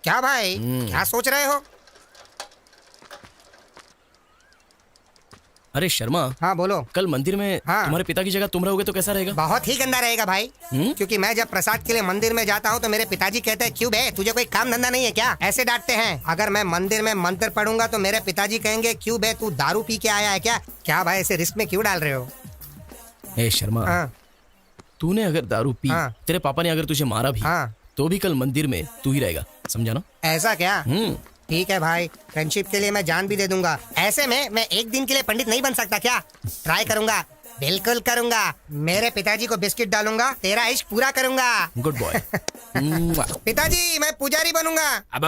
क्या भाई, क्या सोच रहे हो? अरे शर्मा। हाँ बोलो। कल मंदिर में तुम्हारे पिता की जगह तुम रहोगे तो कैसा रहेगा? बहुत ही गंदा रहेगा भाई। क्योंकि मैं जब प्रसाद के लिए मंदिर में जाता हूँ तो मेरे पिताजी कहते हैं, क्यों बे, तुझे कोई काम धंधा नहीं है क्या? ऐसे डांटते हैं। अगर मैं मंदिर में मंत्र पढ़ूंगा तो मेरे पिताजी कहेंगे, क्यों बे, तू दारू पी के आया है क्या? क्या भाई, ऐसे रिस्क में क्यों डाल रहे हो? ए शर्मा, तूने अगर दारू पी, तेरे पापा ने अगर तुझे मारा भी, तो भी कल मंदिर में तू ही रहेगा, समझा ना? ऐसा क्या? ठीक है भाई, फ्रेंडशिप के लिए मैं जान भी दे दूंगा। ऐसे में मैं एक दिन के लिए पंडित नहीं बन सकता क्या? ट्राई करूंगा, बिल्कुल करूंगा। मेरे पिताजी को बिस्किट डालूंगा, तेरा इश्क पूरा करूंगा। Good boy. पिताजी, मैं पुजारी बनूंगा। अब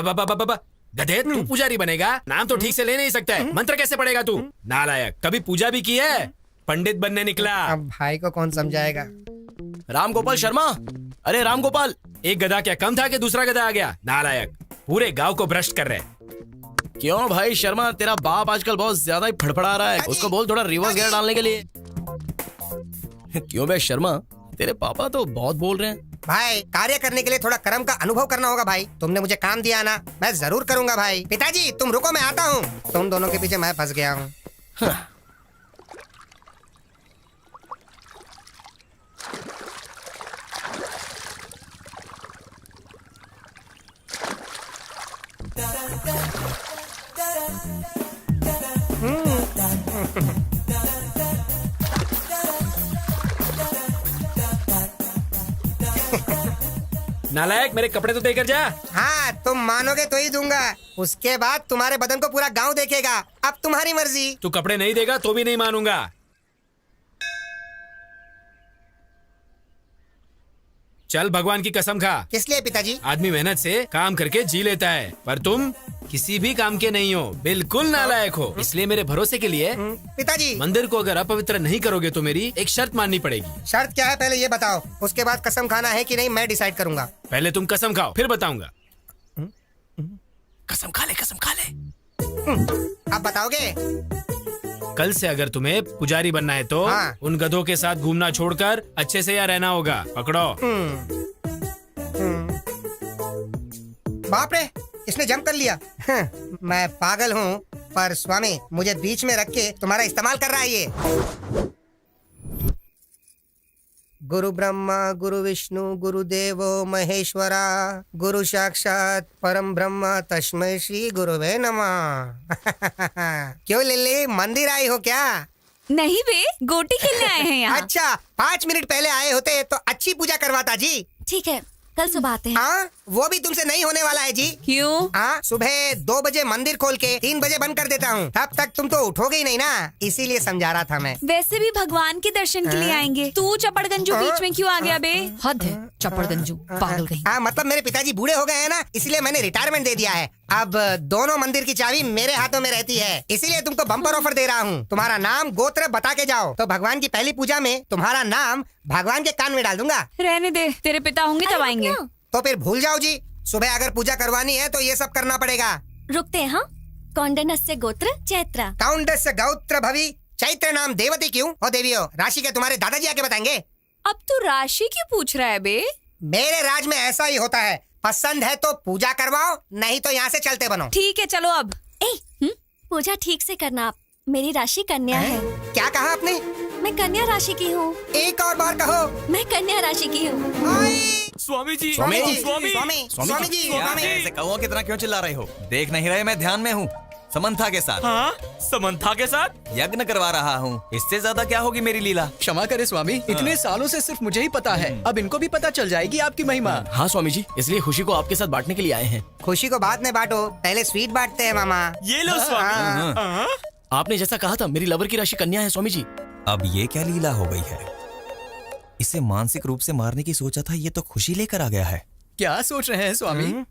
गधे, तू पुजारी बनेगा? नाम तो ठीक से ले नहीं सकता है, मंत्र कैसे पढ़ेगा तू? नालायक, कभी पूजा भी की है? पंडित बनने निकला। अब भाई को कौन समझाएगा? रामगोपाल शर्मा, अरे रामगोपाल। एक गधा क्या कम था कि दूसरा गधा आ गया? नालायक, पूरे गांव को भ्रष्ट कर रहे। क्यों भाई शर्मा, तेरा बाप आजकल बहुत ज्यादा ही फड़फड़ा रहा है, उसको बोल थोड़ा रिवर्स गियर डालने के लिए। क्यों बे शर्मा, तेरे पापा तो बहुत बोल रहे हैं। भाई कार्य करने के लिए थोड़ा कर्म का अनुभव करना होगा भाई। तुमने मुझे काम दिया ना, मैं जरूर करूंगा भाई। पिताजी तुम रुको, मैं आता हूँ। तुम दोनों के पीछे मैं फंस गया हूँ। नालायक, मेरे कपड़े तो देकर जा। हाँ तुम मानोगे तो ही दूंगा, उसके बाद तुम्हारे बदन को पूरा गांव देखेगा। अब तुम्हारी मर्जी। तू कपड़े नहीं देगा तो भी नहीं मानूंगा। चल भगवान की कसम खा। किस लिए पिताजी? आदमी मेहनत से काम करके जी लेता है, पर तुम किसी भी काम के नहीं हो, बिल्कुल नालायक हो। इसलिए मेरे भरोसे के लिए पिताजी मंदिर को अगर अपवित्र नहीं करोगे तो मेरी एक शर्त माननी पड़ेगी। शर्त क्या है पहले ये बताओ, उसके बाद कसम खाना है कि नहीं मैं डिसाइड करूंगा। पहले तुम कसम खाओ फिर बताऊंगा। कसम खा ले, कसम खा ले। अब बताओगे? कल से अगर तुम्हें पुजारी बनना है तो हाँ। उन गधों के साथ घूमना छोड़कर अच्छे से यहाँ रहना होगा। पकड़ो। बाप रे, इसने जंप कर लिया। मैं पागल हूँ, पर स्वामी मुझे बीच में रख के तुम्हारा इस्तेमाल कर रहा है ये। गुरु ब्रह्मा गुरु विष्णु गुरुदेवो महेश्वरा गुरु साक्षात परम ब्रह्म तस्मै श्री गुरुवे नमः। क्यों लिल्ली, मंदिर आई हो क्या? नहीं बे, गोटी खेलने आए हैं यहाँ। अच्छा, 5 मिनट पहले आए होते तो अच्छी पूजा करवाता जी। ठीक है, कल सुबह आते हैं। हाँ, वो भी तुमसे नहीं होने वाला है जी। क्यों? हाँ, सुबह 2 बजे मंदिर खोल के 3 बजे बंद कर देता हूँ, तब तक तुम तो उठोगे ही नहीं ना, इसीलिए समझा रहा था मैं। वैसे भी भगवान के दर्शन के लिए आएंगे, तू चपड़गंजू बीच में क्यों आ गया बे? हद है, चपड़गंजू पागल कहीं। हाँ, मतलब मेरे पिताजी बूढ़े हो गए हैं ना, इसलिए मैंने रिटायरमेंट दे दिया है। अब दोनों मंदिर की चाबी मेरे हाथों में रहती है, इसीलिए तुमको बम्पर ऑफर दे रहा हूँ। तुम्हारा नाम गोत्र बता के जाओ तो भगवान की पहली पूजा में तुम्हारा नाम भगवान के कान में डाल दूंगा। रहने दे, तेरे पिता होंगे तब आएंगे। तो फिर भूल जाओ जी, सुबह अगर पूजा करवानी है तो ये सब करना पड़ेगा। रुकते हैं। हाँ, कौंडन्यस्य गोत्र चैत्र। कौंडन्यस्य गोत्र भवि चैत्र नाम देवती क्यों? ओ देवियो, राशि के तुम्हारे दादाजी आके बताएंगे। अब तू राशि क्यों पूछ रहा है बे? मेरे राज में ऐसा ही होता है, पसंद है तो पूजा करवाओ, नहीं तो यहाँ से चलते बनो। ठीक है चलो अब। पूजा ठीक से करना आप। मेरी राशि कन्या है। क्या कहा आपने? मैं कन्या राशि की हूँ। एक और बार कहो। मैं कन्या राशि की हूँ। स्वामी जी, स्वामी जी, स्वामी, स्वामी जी, ऐसे कौओं की तरह क्यों चिल्ला रहे हो? देख नहीं रहे मैं ध्यान में हूँ, समंथा के साथ। हाँ, समंथा के साथ यज्ञ करवा रहा हूँ, इससे ज्यादा क्या होगी मेरी लीला? क्षमा करे स्वामी, इतने सालों से सिर्फ मुझे ही पता है, अब इनको भी पता चल जाएगी आपकी महिमा। हाँ स्वामी जी, इसलिए खुशी को आपके साथ बांटने के लिए आए हैं। खुशी को बाद में बांटो, पहले स्वीट बांटते हैं मामा। ये लो स्वामी। आपने जैसा कहा था, मेरी लवर की राशि कन्या है स्वामी जी। अब ये क्या लीला हो गई है? इसे मानसिक रूप से मारने की सोचा था, ये तो खुशी लेकर आ गया है। क्या सोच रहे हैं स्वामी?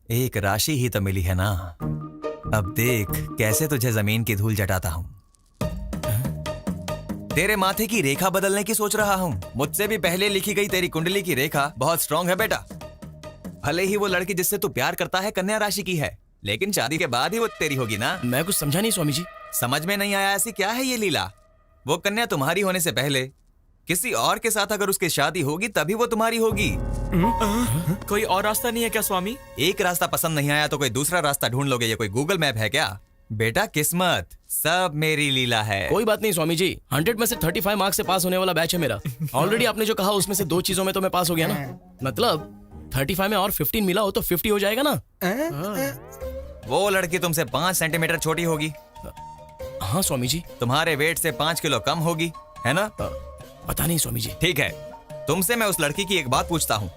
एक राशि ही तो मिली है ना, अब देख कैसे तुझे जमीन की धूल जटाता हूँ। तेरे माथे की रेखा बदलने की सोच रहा हूँ। मुझसे भी पहले लिखी गई तेरी कुंडली की रेखा बहुत स्ट्रांग है बेटा। भले ही वो लड़की जिससे तू प्यार करता है कन्या राशि की है, लेकिन शादी के बाद ही वो तेरी होगी ना। मैं कुछ समझा नहीं स्वामी जी। समझ में नहीं आया? ऐसी क्या है ये लीला? वो कन्या तुम्हारी होने से पहले किसी और के साथ अगर उसकी शादी होगी तभी वो तुम्हारी होगी। कोई और रास्ता नहीं है क्या स्वामी? एक रास्ता पसंद नहीं आया तो कोई दूसरा रास्ता ढूंढ लोगे, ये कोई गूगल मैप है क्या? बेटा किस्मत, सब मेरी लीला है। कोई बात नहीं स्वामी जी, 100 में से 35 मार्क्स से पास होने वाला बैच है मेरा। ऑलरेडी आपने जो कहा उसमें से 2 चीजों में तो मैं पास हो गया ना। मतलब 35 में और 15 मिला हो तो 50 हो जाएगा ना। वो लड़की तुमसे 5 सेंटीमीटर छोटी होगी। हाँ स्वामी जी। तुम्हारे वेट से 5 किलो कम होगी, है ना? पता नहीं स्वामी जी। ठीक है, तुमसे मैं उस लड़की की एक बात पूछता हूँ।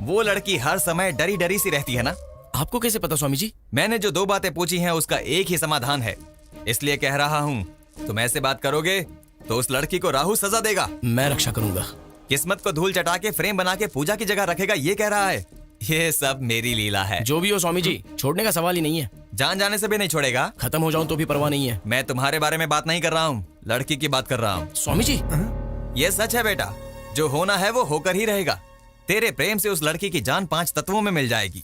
वो लड़की हर समय डरी डरी सी रहती है ना? आपको कैसे पता स्वामी जी? मैंने जो 2 बातें पूछी हैं उसका एक ही समाधान है, इसलिए कह रहा हूँ तुम ऐसे बात करोगे तो उस लड़की को राहु सजा देगा। मैं रक्षा करूंगा। किस्मत को धूल चटा के फ्रेम बना के पूजा की जगह रखेगा, ये कह रहा है। ये सब मेरी लीला है। जो भी हो स्वामी जी, छोड़ने का सवाल ही नहीं है। जान जाने से भी नहीं छोड़ेगा? खत्म हो जाऊं तो भी परवाह नहीं है। मैं तुम्हारे बारे में बात नहीं कर रहा हूँ, लड़की की बात कर रहा हूँ। स्वामी जी ये सच है बेटा, जो होना है वो होकर ही रहेगा। तेरे प्रेम से उस लड़की की जान 5 तत्वों में मिल जाएगी।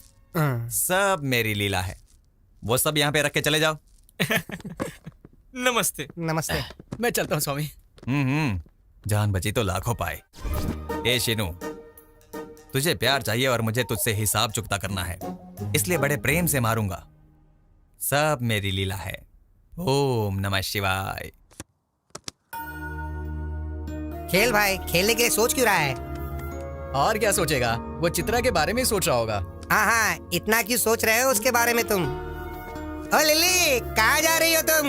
सब मेरी लीला है। वो सब यहाँ पे रख के चले जाओ। नमस्ते। नमस्ते। मैं चलता हूँ स्वामी। जान बची तो लाखों पाए। ए शिनू, तुझे प्यार चाहिए और मुझे तुझसे हिसाब चुकता करना है, इसलिए बड़े प्रेम से मारूंगा। सब मेरी लीला है। ओम नमः शिवाय। खेल भाई, खेलने के लिए सोच क्यों रहा है? और क्या सोचेगा, वो चित्रा के बारे में ही सोच रहा होगा। हाँ, इतना क्यों सोच रहे हो उसके बारे में तुम? ओ लिली, कहाँ जा रही हो तुम?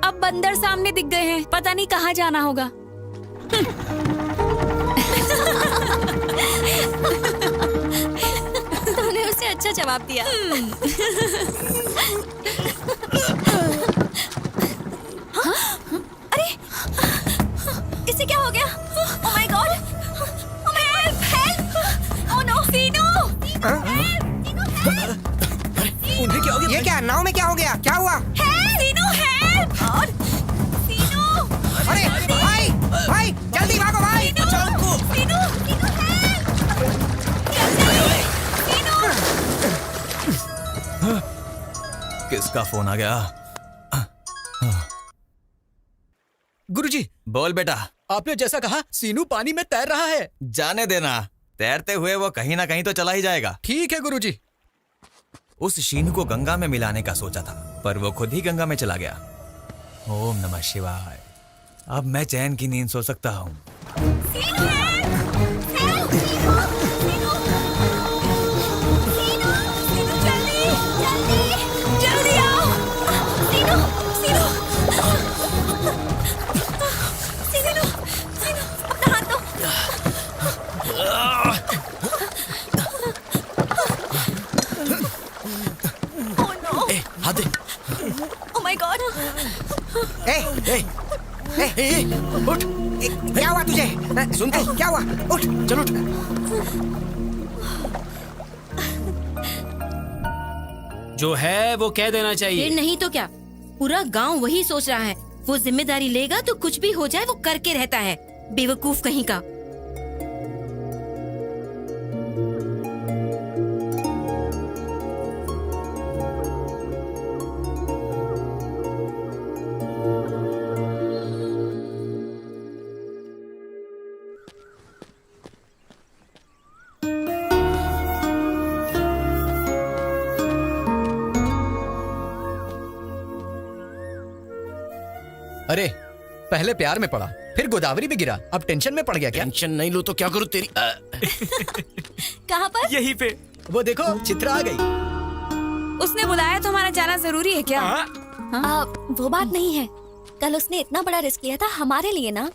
अब बंदर सामने दिख गए हैं, पता नहीं कहाँ जाना होगा। तुमने उसे अच्छा जवाब दिया। अरे इसे क्या हो गया? Oh my God! Help! Help! Oh no! Seenu! उन्हें क्या हो गया? ये क्या, नाव में क्या हो गया? क्या हुआ? सीनू हेल्प! और सीनू! अरे भाई, भाई जल्दी भागो भाई! बचाओ उनको! सीनू! सीनू हेल्प! किसका फोन आ गया? गुरुजी, बोल बेटा। आपने जैसा कहा सीनू पानी में तैर रहा है। जाने देना, तैरते हुए वो कहीं ना कहीं तो चला ही जाएगा। ठीक है गुरुजी। उस शीनू को गंगा में मिलाने का सोचा था, पर वो खुद ही गंगा में चला गया। ओम नमः शिवाय। अब मैं चैन की नींद सो सकता हूँ। जल्दी आओ! सीनू! सीनू! सीनू! सीनू! अपना हाथ दो! Oh no! हाथ दे। ओह माय गॉड! उठ! क्या हुआ तुझे? सुन तो। क्या हुआ? उठ! चल उठ। जो है वो कह देना चाहिए। फिर नहीं तो क्या, पूरा गांव वही सोच रहा है। वो जिम्मेदारी लेगा तो कुछ भी हो जाए वो करके रहता है, बेवकूफ कहीं का। अरे पहले प्यार में पड़ा, फिर गोदावरी में गिरा, अब टेंशन में पड़ गया क्या? टेंशन नहीं लो तो क्या करूँ तेरी? कहाँ पर? यहीं पे। वो देखो चित्रा आ गई। उसने बुलाया तो हमारा जाना जरूरी है क्या? वो बात नहीं है, कल उसने इतना बड़ा रिस्क लिया था हमारे लिए ना,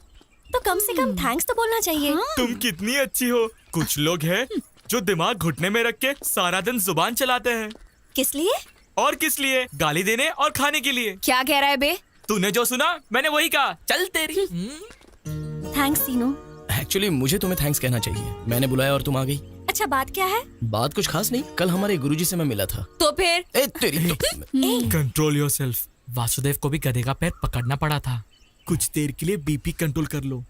तो कम से कम थैंक्स तो बोलना चाहिए। तुम कितनी अच्छी हो। कुछ लोग हैं जो दिमाग घुटने में रख के सारा दिन जुबान चलाते हैं। किस लिए? और किस लिए? गाली देने और खाने के लिए। क्या कह रहा है बे? तूने जो सुना मैंने वही कहा। चल तेरी। थैंक्स सीनू। एक्चुअली मुझे तुम्हें थैंक्स कहना चाहिए। मैंने बुलाया और तुम आ गई। अच्छा बात क्या है? बात कुछ खास नहीं, कल हमारे गुरुजी से मैं मिला था। तो फिर? तेरी तो। Control yourself. वासुदेव को भी गधे का पैर पकड़ना पड़ा था। कुछ देर के लिए बीपी कंट्रोल कर लो।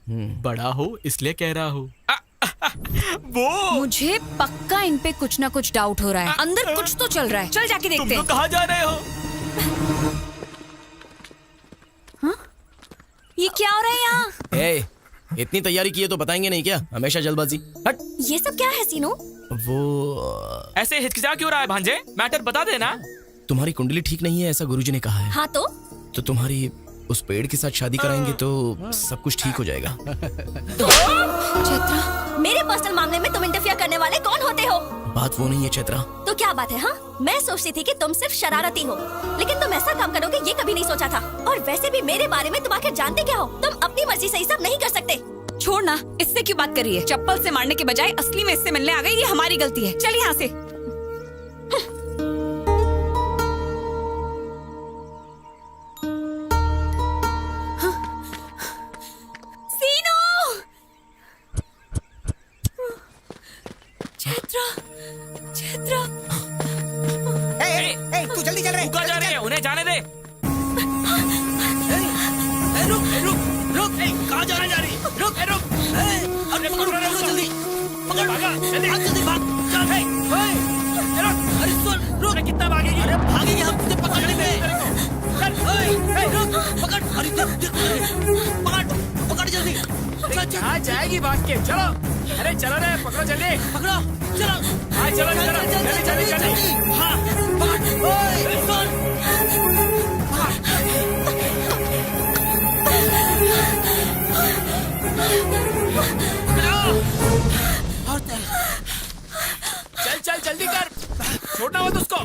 बड़ा हो इसलिए कह रहा हो। वो मुझे पक्का इन पे कुछ ना कुछ डाउट हो रहा है। अंदर कुछ तो चल रहा है। चल जाके देखते हैं। तुम कहाँ जा रहे हो? ये क्या हो रहा है यहाँ? इतनी तैयारी की है तो बताएंगे नहीं क्या? हमेशा जल्दबाजी। हट। ये सब क्या है सीनू? वो ऐसे हिचकिचा क्यों रहा है भांजे? मैटर बता देना। तुम्हारी कुंडली ठीक नहीं है ऐसा गुरुजी ने कहा है। हाँ तो तुम्हारी उस पेड़ के साथ शादी कराएंगे तो सब कुछ ठीक हो जाएगा। चैत्रा, मेरे पर्सनल मामले में तुम इंटरफियर करने वाले कौन होते हो? बात वो नहीं है चैत्रा। तो क्या बात है? हाँ, मैं सोचती थी कि तुम सिर्फ शरारती हो, लेकिन तुम ऐसा काम करोगे ये कभी नहीं सोचा था। और वैसे भी मेरे बारे में तुम आखिर जानते क्या हो? तुम अपनी मर्जी से ही सब नहीं कर सकते। छोड़ ना, इससे क्यों बात कर रही है? चप्पल से मारने के बजाय असली में इससे मिलने आ गई, ये हमारी गलती है। चल यहाँ से। तू जल्दी चल रहे। कहाँ जा रहे हैं? उन्हें जाने दे। रुक, कहाँ जा रही? रुक, अरे पकड़ रहा है, जल्दी। जल्दी भाग, चल। अरे सुन, रुक। कितना भागेगी? अरे भागेगी, हम तुझे पकड़ने में। रुक, पकड़। अरे पकड़ जल्दी। कहाँ जाएगी भाग के? चलो, अरे चलो रे, पकड़ो जल्दी, पकड़ो, चलो। हाँ चलो चलो, जल्दी जल्दी। हाँ, पकड़। ओए, सुन। चल चल जल्दी कर, छोड़ना मत उसको।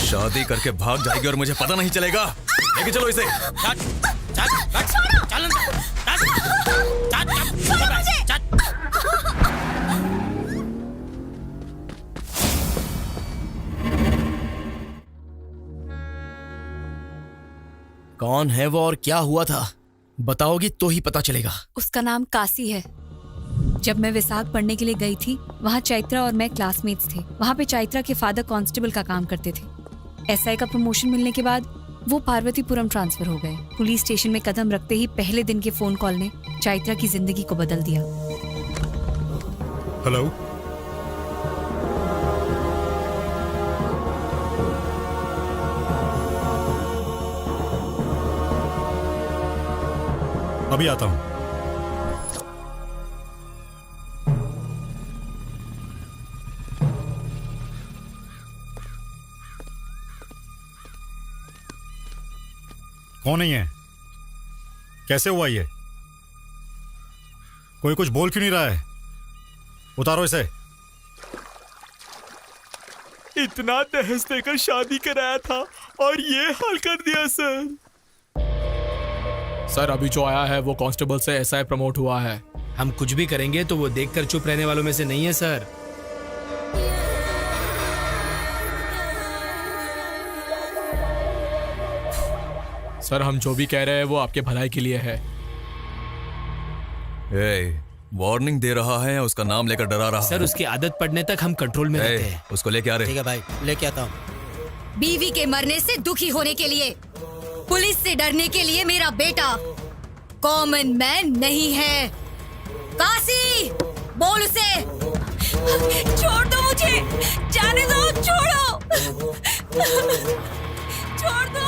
शादी करके भाग जाएगी और मुझे पता नहीं चलेगा। लेके चलो इसे। कौन है वो और क्या हुआ था, बताओगी तो ही पता चलेगा। उसका नाम काशी है। जब मैं विशाख पढ़ने के लिए गई थी, वहाँ चैत्रा और मैं क्लासमेट्स थे। वहाँ पे चैत्रा के फादर कांस्टेबल का काम करते थे। एसआई का प्रमोशन मिलने के बाद वो पार्वतीपुरम ट्रांसफर हो गए। पुलिस स्टेशन में कदम रखते ही पहले दिन के फोन कॉल ने चैत्रा की जिंदगी को बदल दिया। हेलो, अभी आता हूं। कौन नहीं है? कैसे हुआ ये? कोई कुछ बोल क्यों नहीं रहा है? उतारो इसे। इतना दहेज देकर शादी कराया था और ये हाल कर दिया सर। सर अभी जो आया है वो कांस्टेबल से एसआई प्रमोट हुआ है। हम कुछ भी करेंगे तो वो देखकर चुप रहने वालों में से नहीं है सर। सर हम जो भी कह रहे हैं वो आपके भलाई के लिए है। वार्निंग दे रहा है, उसका नाम लेकर डरा रहा है। सर उसकी आदत पड़ने तक हम कंट्रोल में रहते हैं। उसको लेके आ रहे। ठीक है भाई, लेके आता हूँ। बीवी के मरने से दुखी होने के लिए, पुलिस से डरने के लिए मेरा बेटा कॉमन मैन नहीं है। काशी, बोल उसे। छोड़ दो मुझे, जाने दो, छोड़ो, छोड़ दो।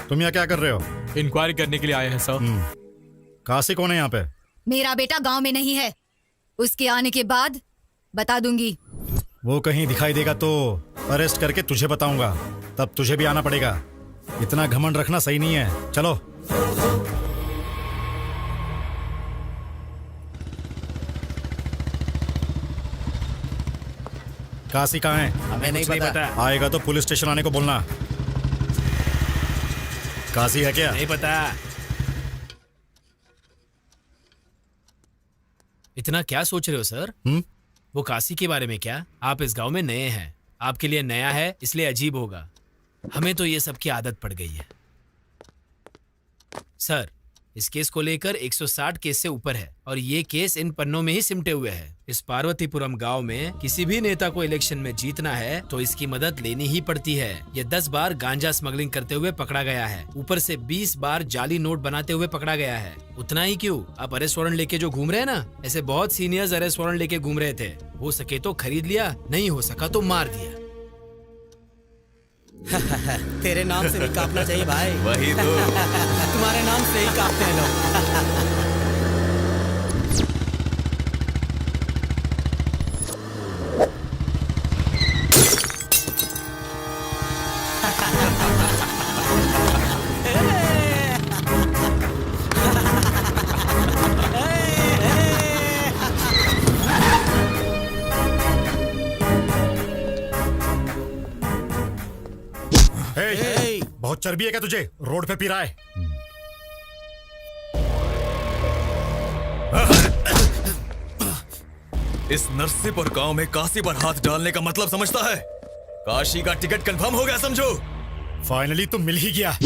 तुम यहाँ क्या कर रहे हो? इंक्वायरी करने के लिए आए हैं सर। काशी कौन है यहाँ पे? मेरा बेटा गांव में नहीं है, उसके आने के बाद बता दूंगी। वो कहीं दिखाई देगा तो अरेस्ट करके तुझे बताऊंगा, तब तुझे भी आना पड़ेगा। इतना घमंड रखना सही नहीं है। चलो। काशी कहाँ है? हमें नहीं पता। आएगा तो पुलिस स्टेशन आने को बोलना। काशी है क्या? नहीं पता। इतना क्या सोच रहे हो सर? वो काशी के बारे में क्या? आप इस गांव में नए हैं, आपके लिए नया है इसलिए अजीब होगा। हमें तो ये सब की आदत पड़ गई है। सर, इस केस को लेकर 160 केस से ऊपर है और ये केस इन पन्नों में ही सिमटे हुए है। इस पार्वतीपुरम गांव में किसी भी नेता को इलेक्शन में जीतना है तो इसकी मदद लेनी ही पड़ती है। ये 10 बार गांजा स्मगलिंग करते हुए पकड़ा गया है, ऊपर से 20 बार जाली नोट बनाते हुए पकड़ा गया है। उतना ही क्यों, आप अरेस्ट वारंट लेके जो घूम रहे हैं ना, ऐसे बहुत सीनियर्स अरेस्ट वारंट लेके घूम रहे थे। हो सके तो खरीद लिया, नहीं हो सका तो मार दिया। तेरे नाम से भी कांपना चाहिए भाई। वही तो। तुम्हारे नाम से ही कांपते हैं लोग। बहुत चर्बी है क्या तुझे? रोड पे पी रहा है। इस नरसिंहपुर गांव में काशी पर हाथ डालने का मतलब समझता है? काशी का टिकट कंफर्म हो गया समझो। फाइनली तुम मिल ही गया।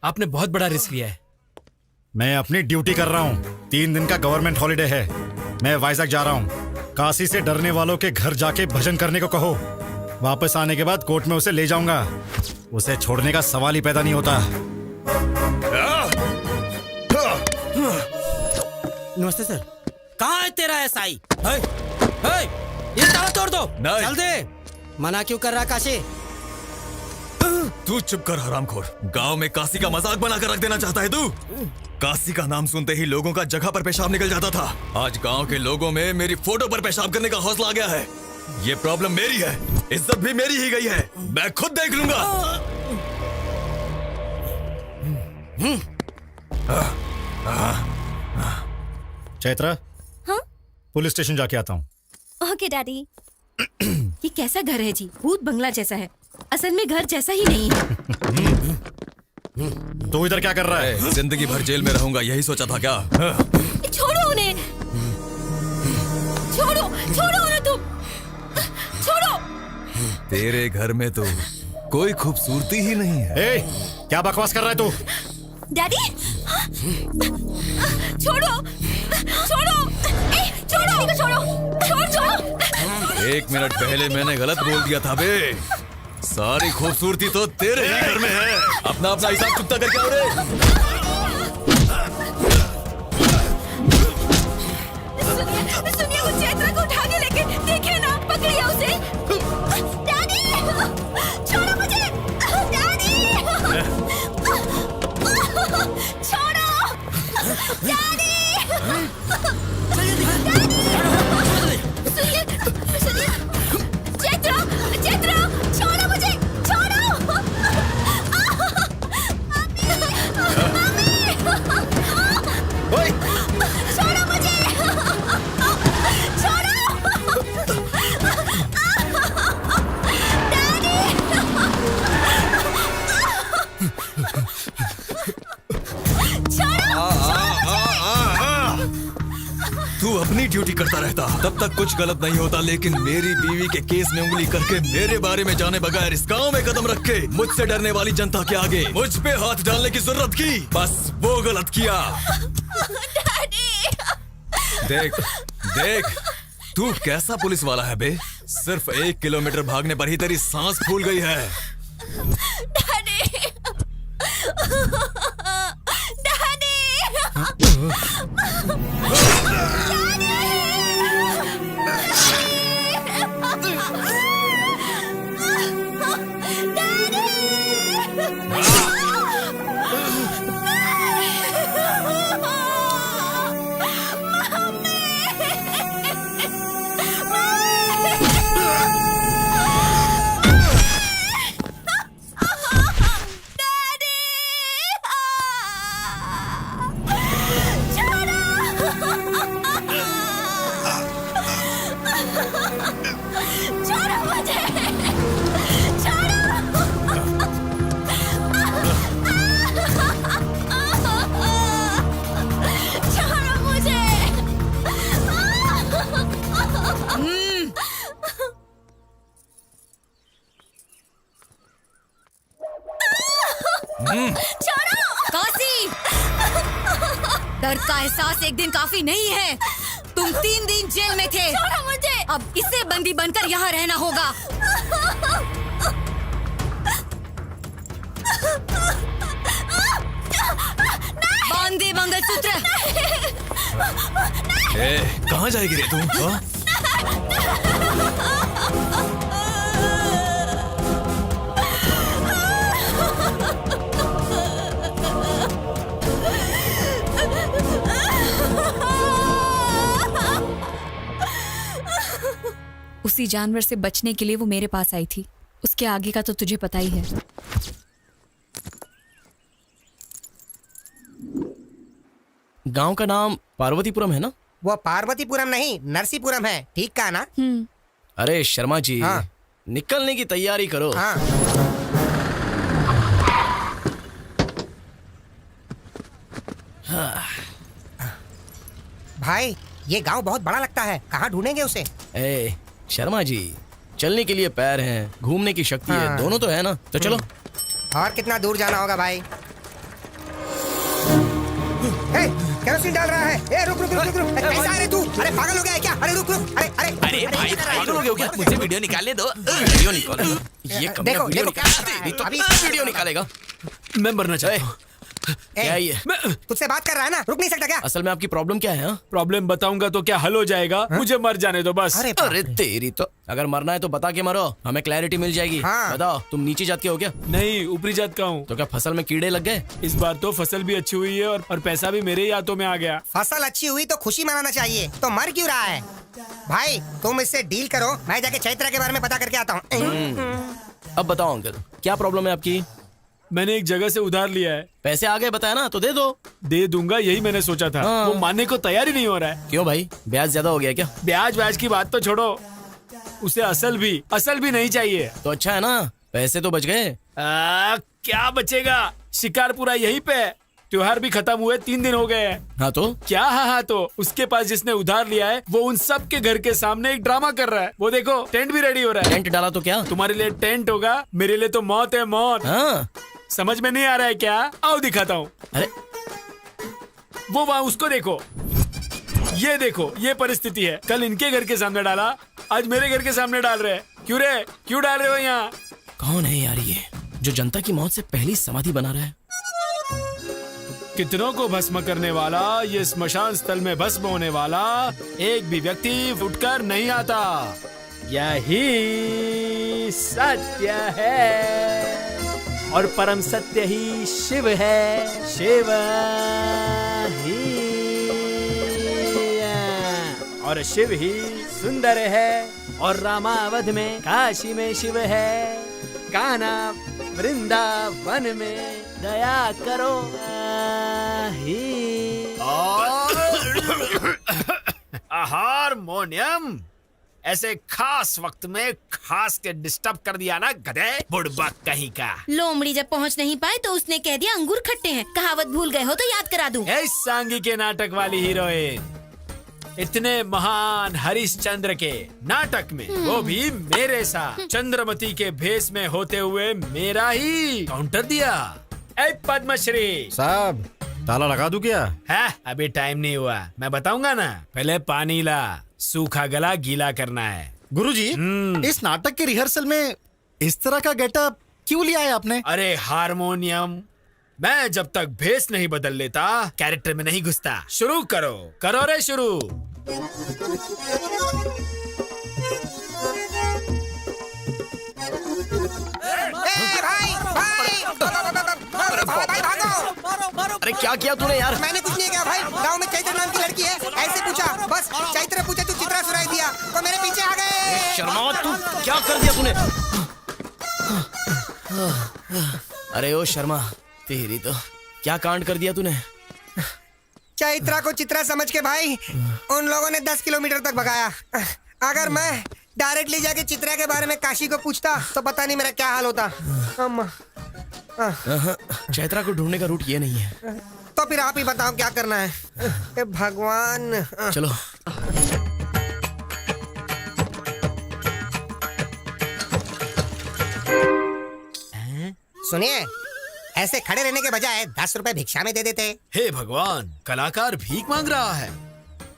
आपने बहुत बड़ा रिस्क लिया है। मैं अपनी ड्यूटी कर रहा हूँ। 3 दिन का गवर्नमेंट हॉलिडे है। मैं वाइजैक जा रहा हूँ। काशी से डरने वालों के घर जाके भजन करने को कहो। वापस आने के बाद कोर्ट में उसे ले जाऊंगा। उसे छोड़ने का सवाल ही पैदा नहीं होता। नमस्ते सर। कहाँ है तेरा एसआई? ये ताला तोड़ दो। चल दे। मना क्यों कर रहा काशी? तू चुप कर हरामखोर। गांव में काशी का मजाक बनाकर रख देना चाहता है तू? काशी का नाम सुनते ही लोगों का जगह पर पेशाब निकल जाता था। आज गांव के लोगों में मेरी फोटो पर पेशाब करने का हौसला आ गया है। ये प्रॉब्लम मेरी है, इज्जत भी मेरी ही गई है। मैं खुद देख लूंगा। चैत्रा, हाँ? पुलिस स्टेशन जाके आता हूँ। Okay daddy. ये कैसा घर है जी? भूत बंगला जैसा है। असल में घर जैसा ही नहीं है। तू इधर क्या कर रहा है? जिंदगी भर जेल में रहूंगा यही सोचा था क्या? छोड़ो उन्हें। छोड़ो छोड़ो उन्हें तुम। छोड़ो। तेरे घर में तो कोई खूबसूरती ही नहीं है। ए, क्या बकवास कर रहा है तू? डैडी छोड़ो छोड़ो। छोड़ो को छोड़ो। छोड़ो। 1 मिनट पहले मैंने गलत बोल दिया था बे। सारी खूबसूरती तो तेरे ही घर में है। अपना अपना हिसाब चुकता करके आओ रे। सुनिए वो चैत्रा को उठा के लेके देखिए ना, पकड़िए उसे। डैडी छोड़ो मुझे। डैडी छोड़ो। डैडी सुनिए चैत्रा चैत्रा छोड़ो मुझे। छोड़ो। छोड़ो मुझे। तू अपनी ड्यूटी करता रहता तब तक कुछ गलत नहीं होता, लेकिन मेरी बीवी के केस में उंगली करके मेरे बारे में जाने बगैर इस गांव में कदम रख के मुझसे डरने वाली जनता के आगे मुझ पे हाथ डालने की जरूरत की, बस वो गलत किया। देख देख तू कैसा पुलिस वाला है बे। सिर्फ 1 किलोमीटर भागने पर ही तेरी सांस फूल गई है। डर का एहसास एक दिन काफी नहीं है। तुम 3 दिन जेल में थे। छोड़ो मुझे। अब इसे बंदी बनकर यहाँ रहना होगा। बांध दे मंगलसूत्र। कहाँ जाएगी रे तू? हाँ? उसी जानवर से बचने के लिए वो मेरे पास आई थी। उसके आगे का तो तुझे पता ही है। गांव का नाम पार्वतीपुरम है ना? वो पार्वतीपुरम नहीं, नरसीपुरम है। ठीक कहा ना? अरे शर्मा जी, हाँ। निकलने की तैयारी करो। हाँ। भाई, ये गांव बहुत बड़ा लगता है। कहाँ ढूंढेंगे उसे? ए शर्मा जी, चलने के लिए पैर हैं, घूमने की शक्ति है, हाँ। दोनों तो है ना। तो चलो। और कितना दूर जाना होगा भाई? केरोसिन डाल रहा है। ए, रुक रुक रुक रुक रुक। कैसा है रे तू? अरे पागल हो गया है क्या? अरे रुक रुक। अरे अरे अरे भाई, पागल हो गया क्या? मुझे वीडियो निकालने दो। वीडियो निकालो। ये कमीना देखो, वीडियो देखो, निकाल। तो अभी वीडियो निकालेगा। मैं मरना चाहता हूँ। क्या ये? तुझसे बात कर रहा है ना? रुक नहीं सकता क्या? असल में आपकी प्रॉब्लम क्या है? हाँ? प्रॉब्लम बताऊंगा तो क्या हल हो जाएगा? मुझे मर जाने दो बस। अरे तेरी तो, अगर मरना है तो बता के मरो, हमें क्लैरिटी मिल जाएगी। हाँ। बताओ, तुम नीची जात के हो क्या? नहीं, ऊपरी जात का हूँ। तो क्या फसल में कीड़े लग गए? इस बार तो फसल भी अच्छी हुई है और पैसा भी मेरे ही हाथों में आ गया। फसल अच्छी हुई तो खुशी मनाना चाहिए। तो मर क्यों रहा है? भाई, तुम इससे डील करो, मैं जाके चैत्रा के बारे में पता करके आता हूँ। अब बताओ अंकल, क्या प्रॉब्लम है आपकी? मैंने एक जगह से उधार लिया है। पैसे आ गए बताया ना, तो दे दो। दे दूंगा, यही मैंने सोचा था। हाँ। वो मानने को तैयार ही नहीं हो रहा है। क्यों भाई, ब्याज ज्यादा हो गया क्या? ब्याज की बात तो छोड़ो, उसे असल भी नहीं चाहिए। तो अच्छा है ना, पैसे तो बच गए। क्या बचेगा? शिकार पूरा यहीं पे। त्योहार भी खत्म हुए 3 दिन हो गए हैं। हाँ तो क्या? हाँ तो उसके पास जिसने उधार लिया है वो उन सब के घर के सामने एक ड्रामा कर रहा है। वो देखो, टेंट भी रेडी हो रहा है। टेंट डाला तो क्या? तुम्हारे लिए टेंट होगा, मेरे लिए तो मौत है, मौत। हाँ। समझ में नहीं आ रहा है क्या? आओ दिखाता हूँ। अरे वो वहाँ, उसको देखो। ये देखो, ये परिस्थिति है। कल इनके घर के सामने डाला, आज मेरे घर के सामने डाल रहे हैं। क्यों रे? क्यों डाल रहे हो यहाँ? कौन है यार ये, जो जनता की मौत से पहली समाधि बना रहा है? कितनों को भस्म करने वाला, ये स्मशान स्थल में भस्म होने वाला एक भी व्यक्ति उठकर नहीं आता। यही सत्य है और परम सत्य ही शिव है। शिव ही और शिव ही सुंदर है और रामावध में काशी में शिव है। कान्हा वृंदावन में दया करो हारमोनियम ऐसे खास वक्त में खास के डिस्टर्ब कर दिया ना, गधे बुड़बक कहीं का। लोमड़ी जब पहुंच नहीं पाए तो उसने कह दिया अंगूर खट्टे हैं। कहावत भूल गए हो तो याद करा दूं। इस सांगी के नाटक वाली हीरोइन, इतने महान हरिश्चंद्र के नाटक में वो भी मेरे साथ चंद्रमती के भेष में होते हुए मेरा ही काउंटर दिया। ए पद्मश्री साहब, ताला लगा दूं क्या? है, अभी टाइम नहीं हुआ, मैं बताऊंगा ना। पहले पानी ला, सूखा गला गीला करना है। गुरुजी, इस नाटक के रिहर्सल में इस तरह का गेटअप क्यों लिया है आपने? अरे हारमोनियम, मैं जब तक भेष नहीं बदल लेता कैरेक्टर में नहीं घुसता। शुरू करो, करो रे शुरू। अरे क्या किया तूने यार? मैंने कुछ नहीं किया भाई। गांव में चैत्र नाम की लड़की है, ऐसे पूछा, बस चैत्र पूछे तो चित्रा सुनाई दिया तो मेरे पीछे आ गए। शर्मा, तू क्या कर दिया तूने? अरे ओ शर्मा, तेरी तो क्या कांड कर दिया तूने? चैत्रा को चित्रा समझ के भाई उन लोगों ने 10 किलोमीटर तक भगाया। अगर मैं डायरेक्टली जाके चित्रा के बारे में काशी को पूछता तो पता नहीं मेरा क्या हाल होता। चैत्रा को ढूंढने का रूट ये नहीं है। तो फिर आप ही बताओ क्या करना है। ए भगवान। चलो। सुनिए, ऐसे खड़े रहने के बजाय 10 रुपए भिक्षा में दे देते। हे भगवान, कलाकार भीख मांग रहा है।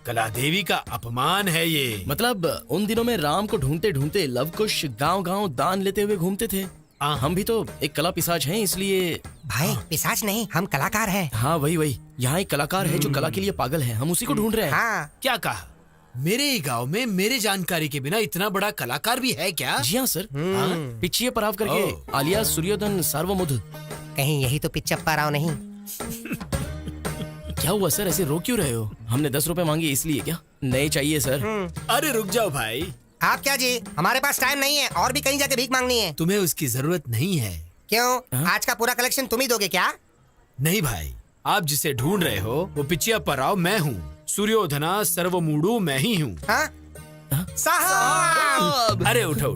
कला देवी का अपमान है ये। मतलब उन दिनों में राम को ढूंढते ढूंढते लव कुश गांव-गांव दान लेते हुए घूमते थे। हम भी तो एक कला पिशाच हैं, इसलिए। भाई पिशाच नहीं, हम कलाकार हैं। हाँ वही यहाँ एक कलाकार है जो कला के लिए पागल है, हम उसी को ढूंढ रहे हैं। हाँ। क्या कहा? मेरे ही गांव में मेरे जानकारी के बिना इतना बड़ा कलाकार भी है क्या? जी हाँ सर। पिछिए पराव करके आलिया सूर्योधन सार्वमुध। कहीं यही तो पिच्चप्पा राव नहीं? क्या हुआ सर, ऐसे रो क्यों रहे हो? हमने 10 रुपए मांगे इसलिए क्या? नहीं चाहिए सर। अरे रुक जाओ भाई। आप क्या जी, हमारे पास टाइम नहीं है और भी कहीं जाके भीख मांगनी है। तुम्हें उसकी जरूरत नहीं है। क्यों? आज का पूरा कलेक्शन तुम ही दोगे क्या? नहीं भाई, आप जिसे ढूंढ रहे हो वो पिचियप्पा राव मैं हूँ। सूर्योधना सर्वमूढ़ मैं ही हूँ। साहब! अरे उठो,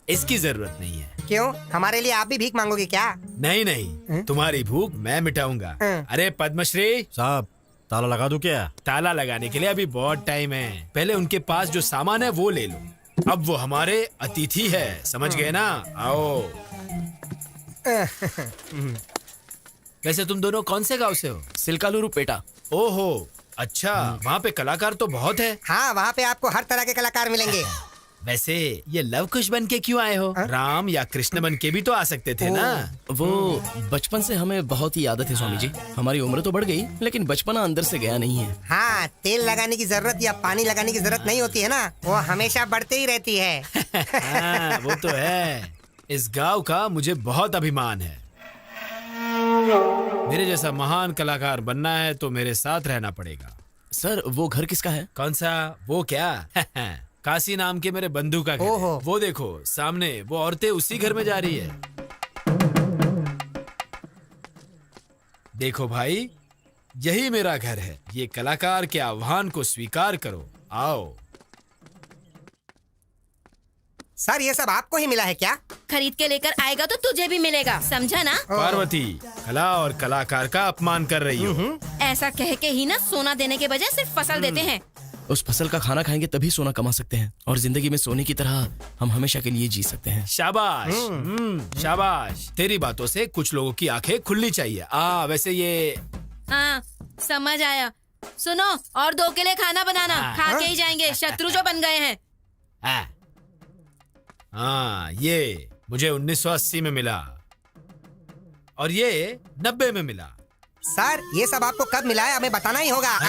इसकी जरूरत नहीं है। क्यों? हमारे लिए आप भी भीख मांगोगे क्या? नहीं, तुम्हारी भूख मैं मिटाऊंगा। अरे पद्मश्री साहब, ताला लगा दूं क्या? ताला लगाने के लिए अभी बहुत टाइम है। पहले उनके पास जो सामान है वो ले लो। अब वो हमारे अतिथि है, समझ गए ना? आओ। वैसे तुम दोनों कौन से गांव से हो? सिलकालुरु पेटा। ओहो, अच्छा। वहाँ पे कलाकार तो बहुत है। हाँ, वहाँ पे आपको हर तरह के कलाकार मिलेंगे। वैसे ये लव कुश बन के क्यों आए हो? राम या कृष्ण बन के भी तो आ सकते थे ना। वो बचपन से हमें बहुत ही आदत है स्वामी जी। हमारी उम्र तो बढ़ गई लेकिन बचपना अंदर से गया नहीं है। हाँ, तेल लगाने की जरूरत या पानी लगाने की जरूरत नहीं होती है ना, वो हमेशा बढ़ते ही रहती है। हाँ, वो तो है। इस गांव का मुझे बहुत अभिमान है। मेरे जैसा महान कलाकार बनना है तो मेरे साथ रहना पड़ेगा। सर वो घर किसका है? कौन सा? वो क्या? काशी नाम के मेरे बंधु का घर है। वो देखो सामने, वो औरतें उसी घर में जा रही है। देखो भाई, यही मेरा घर है। ये कलाकार के आह्वान को स्वीकार करो। आओ। सर ये सब आपको ही मिला है क्या? खरीद के लेकर आएगा तो तुझे भी मिलेगा, समझा ना? पार्वती, कला और कलाकार का अपमान कर रही हो। ऐसा कह के ही ना सोना देने के बजाय सिर्फ फसल देते हैं। उस फसल का खाना खाएंगे तभी सोना कमा सकते हैं और जिंदगी में सोने की तरह हम हमेशा के लिए जी सकते हैं। शाबाश, शाबाश। तेरी बातों से कुछ लोगों की आंखें खुलनी चाहिए। वैसे ये। हाँ, समझ आया। सुनो, और 2 के लिए खाना बनाना। खा के ही जाएंगे, शत्रु जो बन गए हैं। ये मुझे 1980 में मिला और ये 90 में मिला। सर ये सब आपको कब मिला है हमें बताना ही होगा।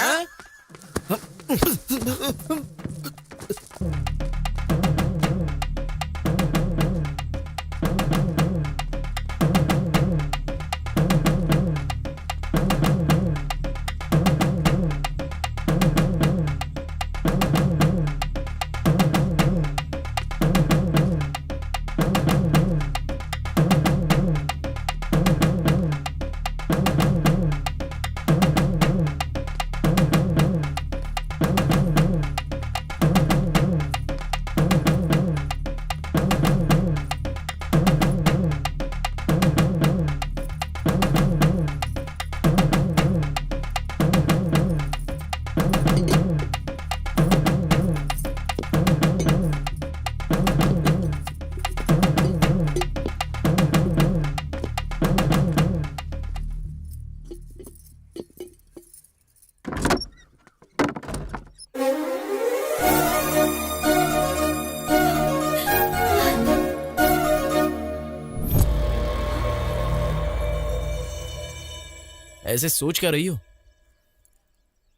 ऐसे सोच क्या रही हो?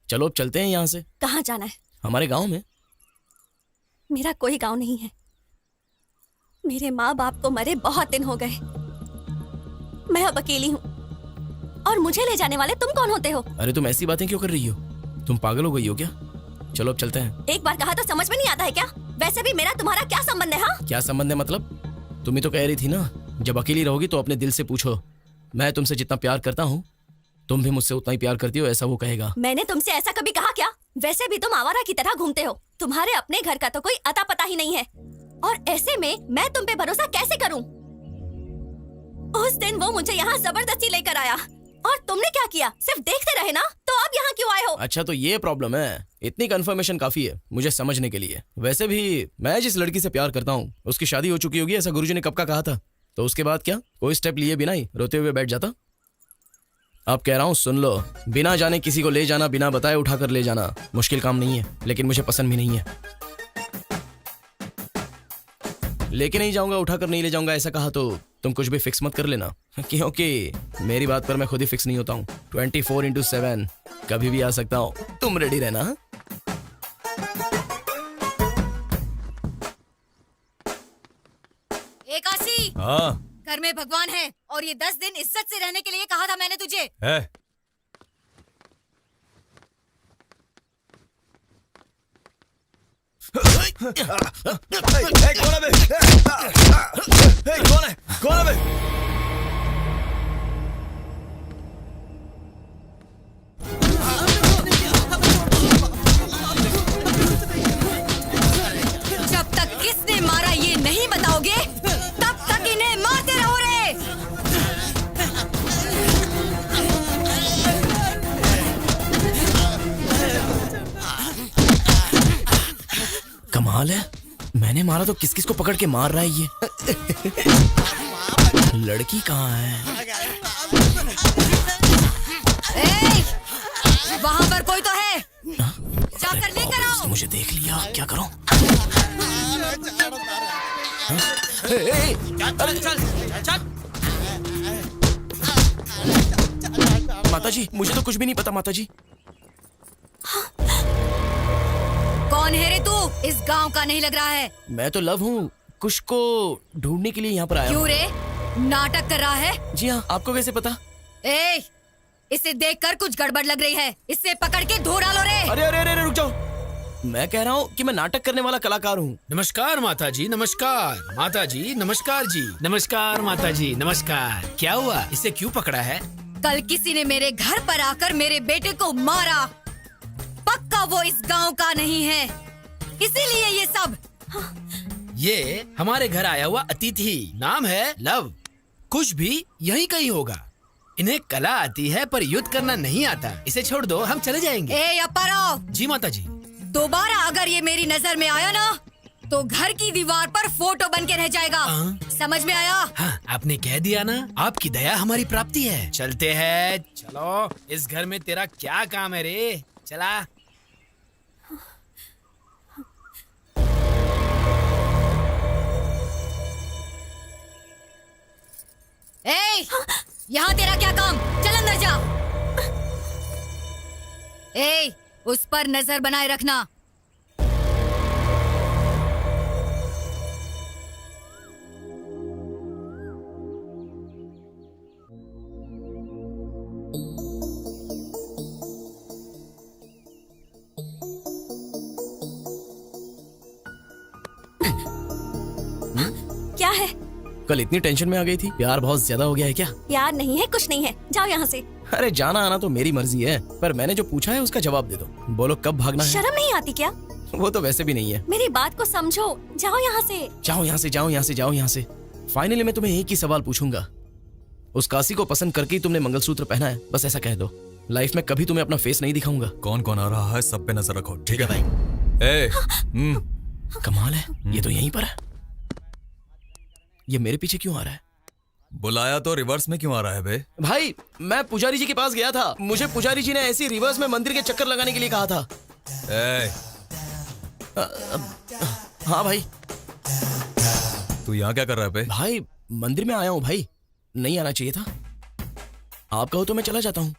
चलो अब चलते हैं यहाँ से। कहाँ जाना है? हमारे गांव में। मेरा कोई गांव नहीं है। मेरे माँ बाप को मरे बहुत दिन हो गए। मैं अब अकेली हूँ और मुझे ले जाने वाले तुम कौन होते हो? अरे तुम ऐसी बातें क्यों कर रही हो? तुम पागल हो गई हो क्या? चलो अब चलते हैं। एक बार कहा तो समझ में नहीं आता है क्या? वैसे भी मेरा तुम्हारा क्या संबंध है? हाँ, क्या संबंध है मतलब? तुम ही तो कह रही थी ना, जब अकेली रहोगी तो अपने दिल से पूछो। मैं तुमसे जितना प्यार करता हूँ तुम भी मुझसे उतना ही प्यार करती हो, ऐसा वो कहेगा। मैंने तुमसे ऐसा कभी कहा क्या? वैसे भी तुम आवारा की तरह घूमते हो। तुम्हारे अपने घर का तो कोई अता पता ही नहीं है और ऐसे में मैं तुम पे भरोसा कैसे करूं? उस दिन वो मुझे यहाँ जबरदस्ती लेकर आया और तुमने क्या किया? सिर्फ देखते रहे ना, तो अब यहाँ क्यों आए हो? अच्छा तो ये प्रॉब्लम है। इतनी कंफर्मेशन काफी है मुझे समझने के लिए। वैसे भी मैं जिस लड़की से प्यार करता हूँ उसकी शादी हो चुकी होगी, ऐसा गुरुजी ने कब का कहा था। तो उसके बाद क्या? कोई स्टेप लिए बिना ही रोते हुए बैठ जाता? अब कह रहा हूँ सुन लो, बिना जाने किसी को ले जाना, बिना बताए उठाकर ले जाना मुश्किल काम नहीं है, लेकिन मुझे पसंद भी नहीं है। लेके नहीं जाऊंगा, उठाकर नहीं ले जाऊंगा ऐसा कहा तो तुम कुछ भी फिक्स मत कर लेना, क्योंकि मेरी बात पर मैं खुद ही फिक्स नहीं होता हूँ। 24/7 कभी भी आ सकता हूँ, तुम रेडी रहना। एकाशी, हाँ घर में भगवान है और ये 10 दिन इज्जत से रहने के लिए कहा था मैंने तुझे। है। कौन है बे? जब तक किसने मारा ये नहीं बताओगे तब तक इन्हें मारते रहो रे। कमाल है, मैंने मारा तो किस किस को पकड़ के मार रहा है ये। लड़की कहाँ है? ए, वहाँ पर कोई तो है, जाकर लेकर आओ। मुझे देख लिया, क्या करूं? माताजी, मुझे तो कुछ भी नहीं पता माताजी। कौन है रे तू? इस गांव का नहीं लग रहा है। मैं तो लव हूँ, कुछ को ढूंढने के लिए यहाँ पर आया क्यों हूँ। रे, नाटक कर रहा है? जी हाँ, आपको कैसे पता? ए, इसे देखकर कुछ गड़बड़ लग रही है, इसे पकड़ के धो डालो रे। अरे अरे अरे रुक जाओ, मैं कह रहा हूँ कि मैं नाटक करने वाला कलाकार हूँ। नमस्कार माता जी, नमस्कार माता जी, नमस्कार जी, नमस्कार माता जी, नमस्कार। क्या हुआ, इसे क्यों पकड़ा है? कल किसी ने मेरे घर पर आकर मेरे बेटे को मारा, पक्का वो इस गांव का नहीं है, इसीलिए ये सब। ये हमारे घर आया हुआ अतिथि, नाम है लव, कुछ भी यहीं कहीं होगा। इन्हें कला आती है पर युद्ध करना नहीं आता, इसे छोड़ दो, हम चले जाएंगे। ए अप्पाराव। जी माता जी। दोबारा अगर ये मेरी नजर में आया ना तो घर की दीवार पर फोटो बन के रह जाएगा। समझ में आया? हाँ, आपने कह दिया ना, आपकी दया हमारी प्राप्ति है। चलते हैं, चलो। इस घर में तेरा क्या काम है रे? चला। ए, यहाँ तेरा क्या काम? चल अंदर जा। ए, उस पर नजर बनाए रखना। क्या है? कल इतनी टेंशन में आ गई थी, प्यार बहुत ज्यादा हो गया है क्या? यार नहीं है, कुछ नहीं है, जाओ यहाँ से। अरे जाना आना तो मेरी मर्जी है, पर मैंने जो पूछा है उसका जवाब दे दो। बोलो कब भागना है? शर्म नहीं आती क्या? वो तो वैसे भी नहीं है। मेरी बात को समझो, जाओ यहाँ से। जाओ यहाँ से, जाओ यहाँ से, जाओ यहाँ से। फाइनली मैं तुम्हें एक ही सवाल पूछूंगा, उस काशी को पसंद करके ही तुमने मंगलसूत्र पहना है, बस ऐसा कह दो। लाइफ में कभी तुम्हें अपना फेस नहीं दिखाऊंगा। कौन कौन आ रहा है सब पे नजर रखो, ठीक है भाई? ए, कमाल है, ये तो यहीं पर है। ये मेरे पीछे क्यों आ रहा है? बुलाया तो रिवर्स में क्यों आ रहा है बे? भाई मैं पुजारी जी के पास गया था, मुझे पुजारी जी ने ऐसी रिवर्स में मंदिर के चक्कर लगाने के लिए कहा था। हाँ भाई। तू यहाँ क्या कर रहा है बे? भाई मंदिर में आया हूँ भाई, नहीं आना चाहिए था। आप कहो तो मैं चला जाता हूँ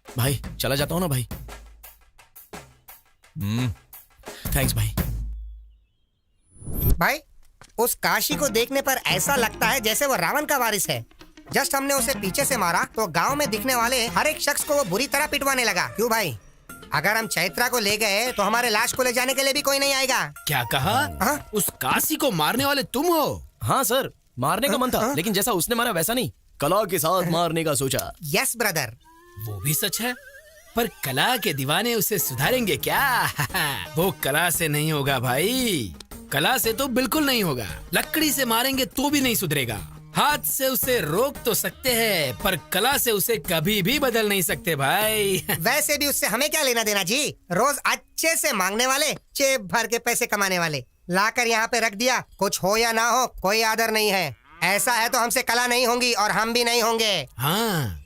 भाई, चला जाता हूँ ना भाई। थैंक्स भाई। भाई उस काशी को देखने पर ऐसा लगता है जैसे वो रावण का वारिस है। जस्ट हमने उसे पीछे से मारा तो गांव में दिखने वाले हर एक शख्स को वो बुरी तरह पिटवाने लगा। क्यों भाई? अगर हम चैत्रा को ले गए तो हमारे लाश को ले जाने के लिए भी कोई नहीं आएगा। क्या कहा? उस काशी को मारने वाले तुम हो? हाँ सर, मारने का मन था, लेकिन जैसा उसने मारा वैसा नहीं, कला के साथ मारने का सोचा। Yes brother. वो भी सच है, पर कला के दीवाने उसे सुधारेंगे क्या? वो कला से नहीं होगा भाई, कला से तो बिल्कुल नहीं होगा। लकड़ी से मारेंगे तो भी नहीं सुधरेगा। हाथ से उसे रोक तो सकते हैं, पर कला से उसे कभी भी बदल नहीं सकते भाई। वैसे भी उससे हमें क्या लेना देना जी? रोज अच्छे से मांगने वाले, जेब भर के पैसे कमाने वाले। लाकर यहाँ पे रख दिया, कुछ हो या ना हो कोई आदर नहीं है। ऐसा है तो हमसे कला नहीं होंगी और हम भी नहीं होंगे। हाँ,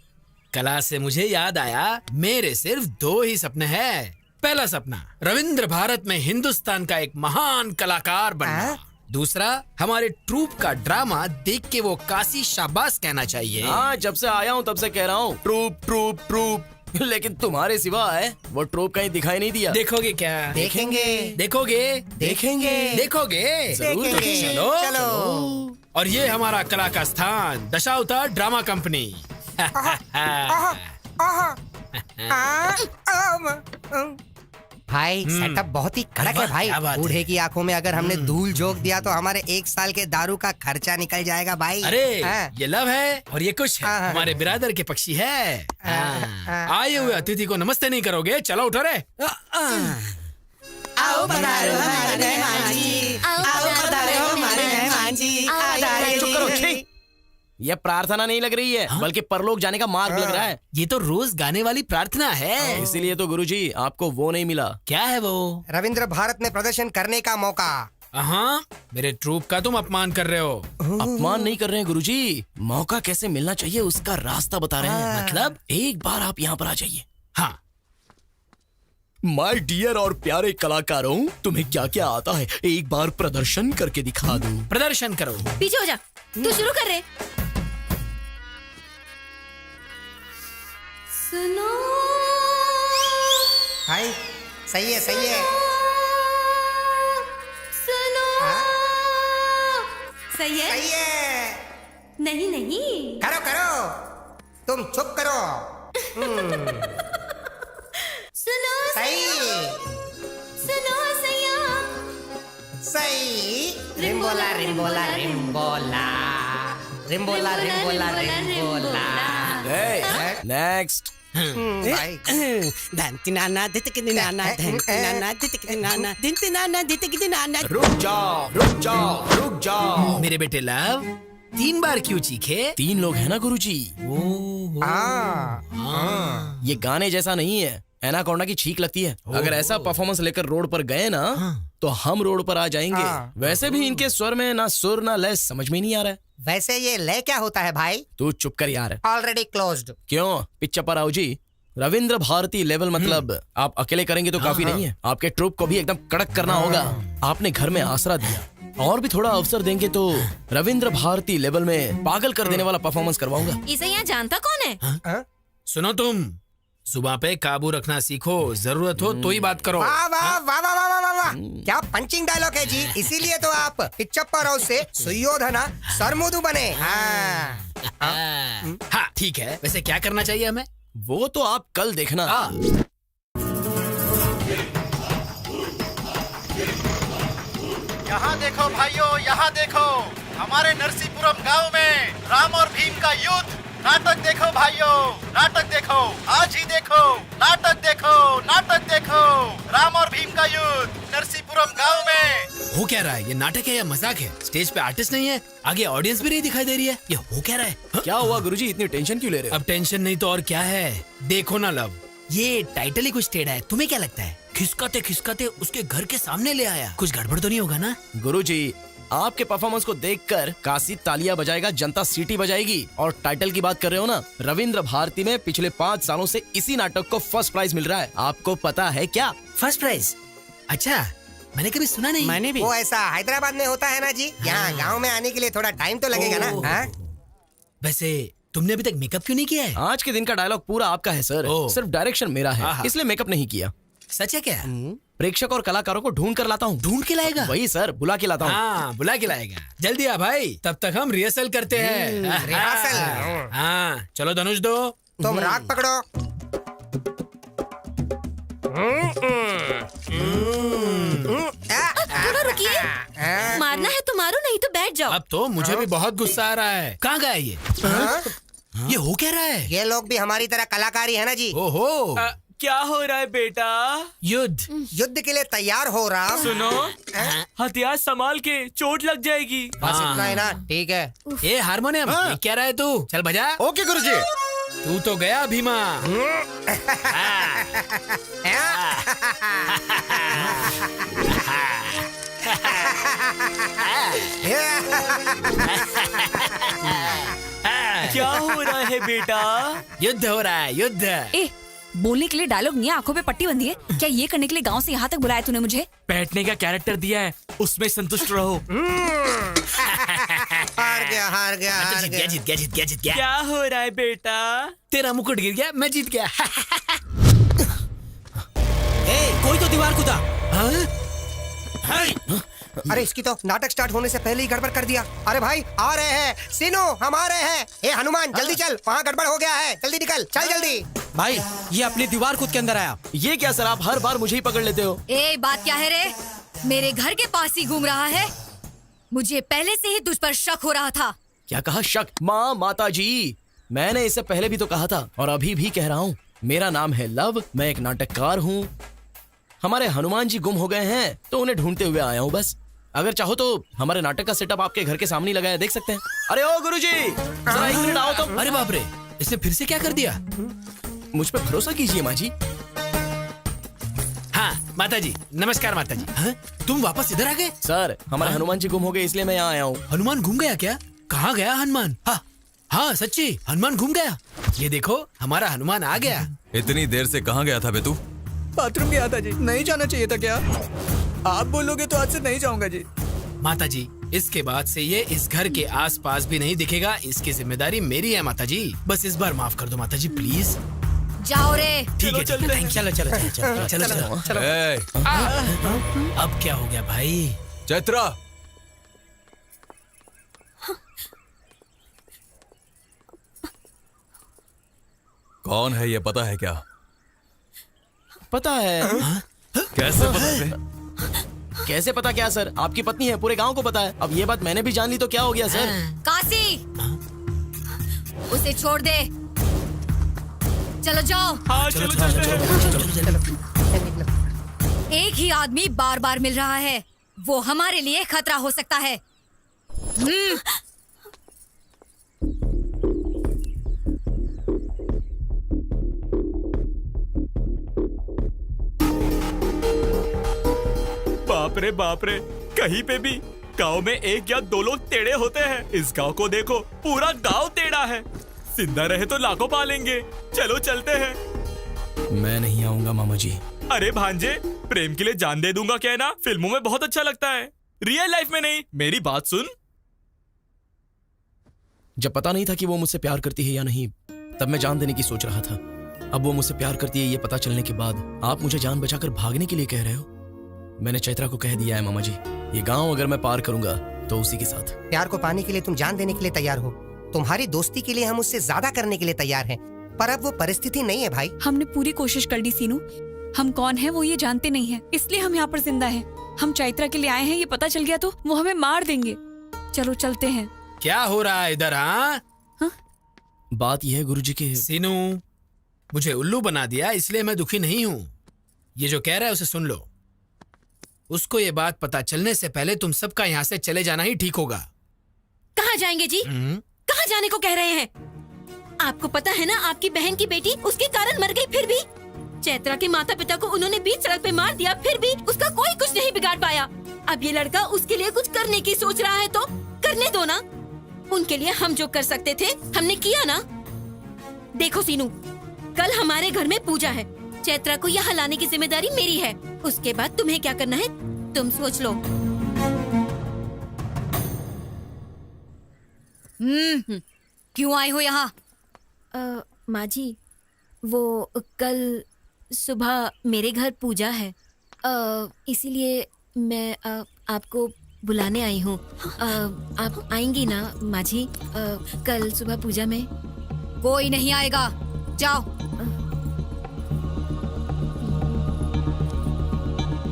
कला से मुझे याद आया, मेरे सिर्फ 2 ही सपने हैं। पहला सपना रविंद्र भारत में हिंदुस्तान का एक महान कलाकार बनना। दूसरा, हमारे ट्रूप का ड्रामा देख के वो काशी शाबाश कहना चाहिए। हाँ, जब से आया हूँ तब से कह रहा हूँ ट्रूप ट्रूप ट्रूप, लेकिन तुम्हारे सिवा है वो ट्रूप कहीं दिखाई नहीं दिया। देखोगे क्या? देखेंगे। देखोगे? देखेंगे। देखोगे? जरूर देखेंगे। चलो चलो। और ये हमारा कला का स्थान दशावतार ड्रामा कंपनी। भाई सेटअप बहुत ही कड़क है भाई। क्या बात है? बूढ़े की आंखों में अगर हमने धूल झोंक दिया तो हमारे 1 साल के दारू का खर्चा निकल जाएगा भाई। अरे हाँ। ये लव है और ये कुछ है, हाँ। हमारे बिरादर के पक्षी है। आए हुए अतिथि को नमस्ते नहीं करोगे? चलो उठो रे। आओ पधारो हमारे मेहमान जी, आओ पधारो हमारे मेहमान जी। चुप करो, छी। ये प्रार्थना नहीं लग रही है, बल्कि परलोक जाने का मार्ग लग रहा है। ये तो रोज गाने वाली प्रार्थना है। इसीलिए तो गुरुजी आपको वो नहीं मिला। क्या है वो? रविंद्र भारत में प्रदर्शन करने का मौका। हाँ, मेरे ट्रूप का तुम अपमान कर रहे हो। अपमान नहीं कर रहे हैं गुरुजी, मौका कैसे मिलना चाहिए उसका रास्ता बता रहे हैं। मतलब एक बार आप यहाँ पर आ जाइए। हाँ। माय डियर और प्यारे कलाकारों, तुम्हें क्या क्या आता है एक बार प्रदर्शन करके दिखा दूं। प्रदर्शन करो। पीछे हो जा, तू शुरू कर रहे। सुनो भाई सही है, सही है। सुनो सही है, सही है। नहीं नहीं, करो करो, तुम चुप करो। सुनो सही, सुनो सैया, सही। रिम्बोला रिम्बोला रिम्बोला रिम्बोला रिम्बोला रिम्बोला। नेक्स्ट। भाई रुक जाओ रुक जाओ रुक जाओ। मेरे बेटे लव 3 बार क्यों चीखे? 3 लोग हैं ना गुरुजी। ये गाने जैसा नहीं है, एनाकोंडा की छींक लगती है। अगर ऐसा परफॉर्मेंस लेकर रोड पर गए ना तो हम रोड पर आ जाएंगे। वैसे भी इनके स्वर में ना सुर ना लय समझ में नहीं आ रहा है। वैसे ये लय क्या होता है भाई? तू चुप कर यार। Already closed. क्यों पिच्चा पर आओ जी। रविंद्र भारती लेवल मतलब आप अकेले करेंगे तो काफी नहीं है, आपके ट्रूप को भी एकदम कड़क करना होगा। आपने घर में आसरा दिया, और भी थोड़ा अवसर देंगे तो रविंद्र भारती लेवल में पागल कर देने वाला परफॉर्मेंस करवाऊंगा। इसे यहाँ जानता कौन है? सुनो तुम, जुबान पे काबू रखना सीखो, जरूरत हो तो ही बात करो। वाह वाह वाह वाह वाह वाह वाह, क्या पंचिंग डायलॉग है जी। इसीलिए तो आप पिच्चप्पा राव से सुयोधना सरमुदु बने। हाँ ठीक है, वैसे क्या करना चाहिए हमें? वो तो आप कल देखना। यहाँ देखो भाइयों, यहाँ देखो, हमारे नरसीपुरम गांव में राम और भीम का युद्ध। नाटक देखो भाइयों, नाटक देखो, आज ही देखो, नाटक देखो, नाटक देखो, राम और भीम का युद्ध नरसीपुरम गांव में। हो क्या रहा है? ये नाटक है या मजाक है? स्टेज पे आर्टिस्ट नहीं है, आगे ऑडियंस भी नहीं दिखाई दे रही है। ये हो क्या रहा है? क्या हुआ गुरुजी, इतनी टेंशन क्यों ले रहे हो? अब टेंशन नहीं तो और क्या है। देखो ना लव, ये टाइटल ही कुछ टेढ़ा है। तुम्हें क्या लगता है? खिसकाते खिसकाते उसके घर के सामने ले आया। कुछ गड़बड़ तो नहीं होगा ना? गुरुजी, आपके परफॉर्मेंस को देखकर काशी तालियां बजाएगा, जनता सीटी बजाएगी। और टाइटल की बात कर रहे हो ना, रविंद्र भारती में पिछले 5 सालों से इसी नाटक को फर्स्ट प्राइज मिल रहा है। आपको पता है क्या? First prize? अच्छा, मैंने कभी सुना नहीं। मैंने भी। वो ऐसा हैदराबाद में होता है ना जी। यहाँ गांव में आने के लिए थोड़ा टाइम तो लगेगा ना। वैसे तुमने अभी तक मेकअप क्यों नहीं किया है? आज के दिन का डायलॉग पूरा आपका है सर, सिर्फ डायरेक्शन मेरा है, इसलिए मेकअप नहीं किया। सच है क्या? प्रेक्षक और कलाकारों को ढूंढ कर लाता हूँ। ढूंढ के लाएगा? वही सर, बुला के लाता हूँ। हाँ, बुला के लाएगा। जल्दी आ भाई, तब तक हम रिहर्सल करते हैं। रिहर्सल? हाँ, चलो धनुष दो। तुम राग पकड़ो। थोड़ा रुकिए, मारना है तो मारो, नहीं तो बैठ जाओ। अब तो मुझे भी बहुत गुस्सा आ रहा है। कहाँ गया ये? ये हो क्या रहा है? ये लोग भी हमारी तरह कलाकारी है ना जी। ओहो, क्या हो रहा है बेटा? युद्ध। युद्ध के लिए तैयार हो रहा। सुनो, हथियार संभाल के, चोट लग जाएगी। बस इतना है ना, ठीक है। ये हारमोनियम, ये क्या रहा है तू? चल बजा। ओके गुरुजी। तू तो गया भीमा। है बेटा? युद्ध हो रहा है, युद्ध। ए, बोलने के लिए डायलॉग नहीं है, आंखों पे पट्टी बंधी है क्या? ये करने के लिए गांव से यहाँ तक बुलाया तूने मुझे? बैठने का कैरेक्टर दिया है, उसमें संतुष्ट रहो। हार गया हार गया हार जीत गया। गया, जीत गया, जीत गया, जीत गया। क्या हो रहा है बेटा? तेरा मुकुट गिर गया, मैं जीत गया। कोई तो दीवार कूदा। अरे इसकी तो नाटक स्टार्ट होने से पहले ही गड़बड़ कर दिया। अरे भाई आ रहे हैं, सीनू हम आ रहे हैं। ए हनुमान जल्दी चल, वहाँ गड़बड़ हो गया है, जल्दी निकल, चल जल्दी। भाई ये अपनी दीवार कूद के अंदर आया। ये क्या सर, आप हर बार मुझे ही पकड़ लेते हो। ए, बात क्या है रे? मेरे घर के पास ही घूम रहा है। मुझे पहले से ही तुझ पर शक हो रहा था। क्या कहा शक? माँ, माता जी, मैंने इससे पहले भी तो कहा था और अभी भी कह रहा हूँ, मेरा नाम है लव, मैं एक नाटककार हूँ। हमारे हनुमान जी गुम हो गए हैं तो उन्हें ढूंढते हुए आया हूँ बस। अगर चाहो तो हमारे नाटक का सेटअप आपके घर के सामने ही लगाया, देख सकते हैं। अरे ओ गुरुजी, जरा एक मिनट आओ तो। अरे बाप रे, इसने फिर से क्या कर दिया? मुझ पे भरोसा कीजिए माँ जी। हाँ माता जी, नमस्कार माता जी। हाँ? तुम वापस इधर आ गए? सर, हमारे हनुमान जी गुम हो गए इसलिए मैं यहाँ आया हूँ। हनुमान घूम गया क्या? कहाँ गया हनुमान? हाँ सच्ची, हनुमान घूम गया। ये देखो, हमारा हनुमान आ गया। इतनी देर से कहाँ गया था बे तू? बाथरूम गया था जी। नहीं जाना चाहिए था क्या? आप बोलोगे तो आज से नहीं जाऊंगा जी। माता जी, इसके बाद से ये इस घर के आसपास भी नहीं दिखेगा। इसकी जिम्मेदारी मेरी है माता जी। बस इस बार माफ कर दो माता जी, प्लीज। जाओ रे। ठीक है, चलो चलो चलो चलो चलो चलो। अब क्या हो गया भाई? चैत्रा, कौन है ये पता है क्या? पता है। कैसे पता है? कैसे पता क्या सर, आपकी पत्नी है, पूरे गांव को पता है। अब ये बात मैंने भी जान ली तो क्या हो गया सर? काशी, उसे छोड़ दे। चलो जाओ। हाँ चलो। एक ही आदमी बार बार मिल रहा है, वो हमारे लिए खतरा हो सकता है। बाप रे, कहीं पे भी गांव में एक या दो लोग टेढ़े होते हैं। इस गांव को देखो, पूरा गांव टेढ़ा है। जिंदा रहे तो लाखों पालेंगे। चलो चलते हैं। मैं नहीं आऊंगा मामा जी। अरे भांजे, प्रेम के लिए जान दे दूंगा क्या है ना? फिल्मों में बहुत अच्छा लगता है, रियल लाइफ में नहीं। मेरी बात सुन। जब पता नहीं था कि वो मुझसे प्यार करती है या नहीं, तब मैं जान देने की सोच रहा था। अब वो मुझसे प्यार करती है ये पता चलने के बाद आप मुझे जान बचाकर भागने के लिए कह रहे हो? मैंने चैत्रा को कह दिया है मामा जी, ये गांव अगर मैं पार करूंगा तो उसी के साथ। प्यार को पाने के लिए तुम जान देने के लिए तैयार हो। तुम्हारी दोस्ती के लिए हम उससे ज्यादा करने के लिए तैयार हैं, पर अब वो परिस्थिति नहीं है भाई। हमने पूरी कोशिश कर ली सीनू। हम कौन है वो ये जानते नहीं है, इसलिए हम यहाँ पर जिंदा हैं। हम चैत्रा के लिए आए हैं, ये पता चल गया तो वो हमें मार देंगे। चलो चलते हैं। क्या हो रहा है इधर? हाँ, बात यह है गुरुजी के। सीनू, मुझे उल्लू बना दिया, इसलिए मैं दुखी नहीं हूँ। ये जो कह रहा है उसे सुन लो। उसको ये बात पता चलने से पहले तुम सबका यहाँ से चले जाना ही ठीक होगा। कहाँ जाएंगे जी? कहाँ जाने को कह रहे हैं? आपको पता है ना, आपकी बहन की बेटी उसके कारण मर गई, फिर भी चैत्रा के माता पिता को उन्होंने बीच सड़क पे मार दिया, फिर भी उसका कोई कुछ नहीं बिगाड़ पाया। अब ये लड़का उसके लिए कुछ करने की सोच रहा है तो करने दो ना। उनके लिए हम जो कर सकते थे हमने किया ना। देखो सीनू, कल हमारे घर में पूजा है। चैत्रा को यहाँ लाने की जिम्मेदारी मेरी है। उसके बाद तुम्हें क्या करना है तुम सोच लो। क्यों आई हो यहाँ? माँ जी, वो कल सुबह मेरे घर पूजा है, इसीलिए मैं आपको बुलाने आई हूँ। आप आएंगी ना माँ जी कल सुबह पूजा में? कोई नहीं आएगा, जाओ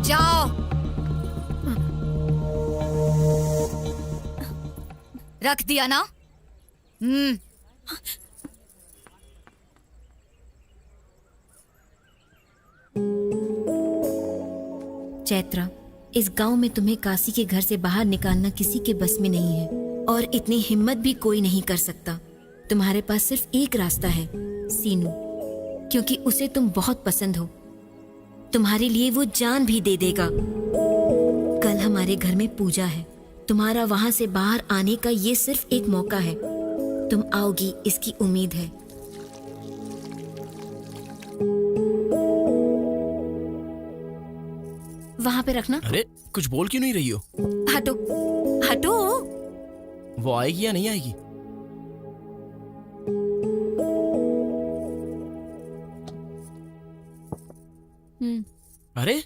जाओ। रख दिया ना? चैत्रा, इस गांव में तुम्हें काशी के घर से बाहर निकालना किसी के बस में नहीं है, और इतनी हिम्मत भी कोई नहीं कर सकता। तुम्हारे पास सिर्फ एक रास्ता है सीनू, क्योंकि उसे तुम बहुत पसंद हो। तुम्हारे लिए वो जान भी दे देगा। कल हमारे घर में पूजा है, तुम्हारा वहां से बाहर आने का ये सिर्फ एक मौका है। तुम आओगी इसकी उम्मीद है। वहाँ पे रखना। अरे कुछ बोल क्यों नहीं रही हो? हटो हटो। वो आएगी या नहीं आएगी? अरे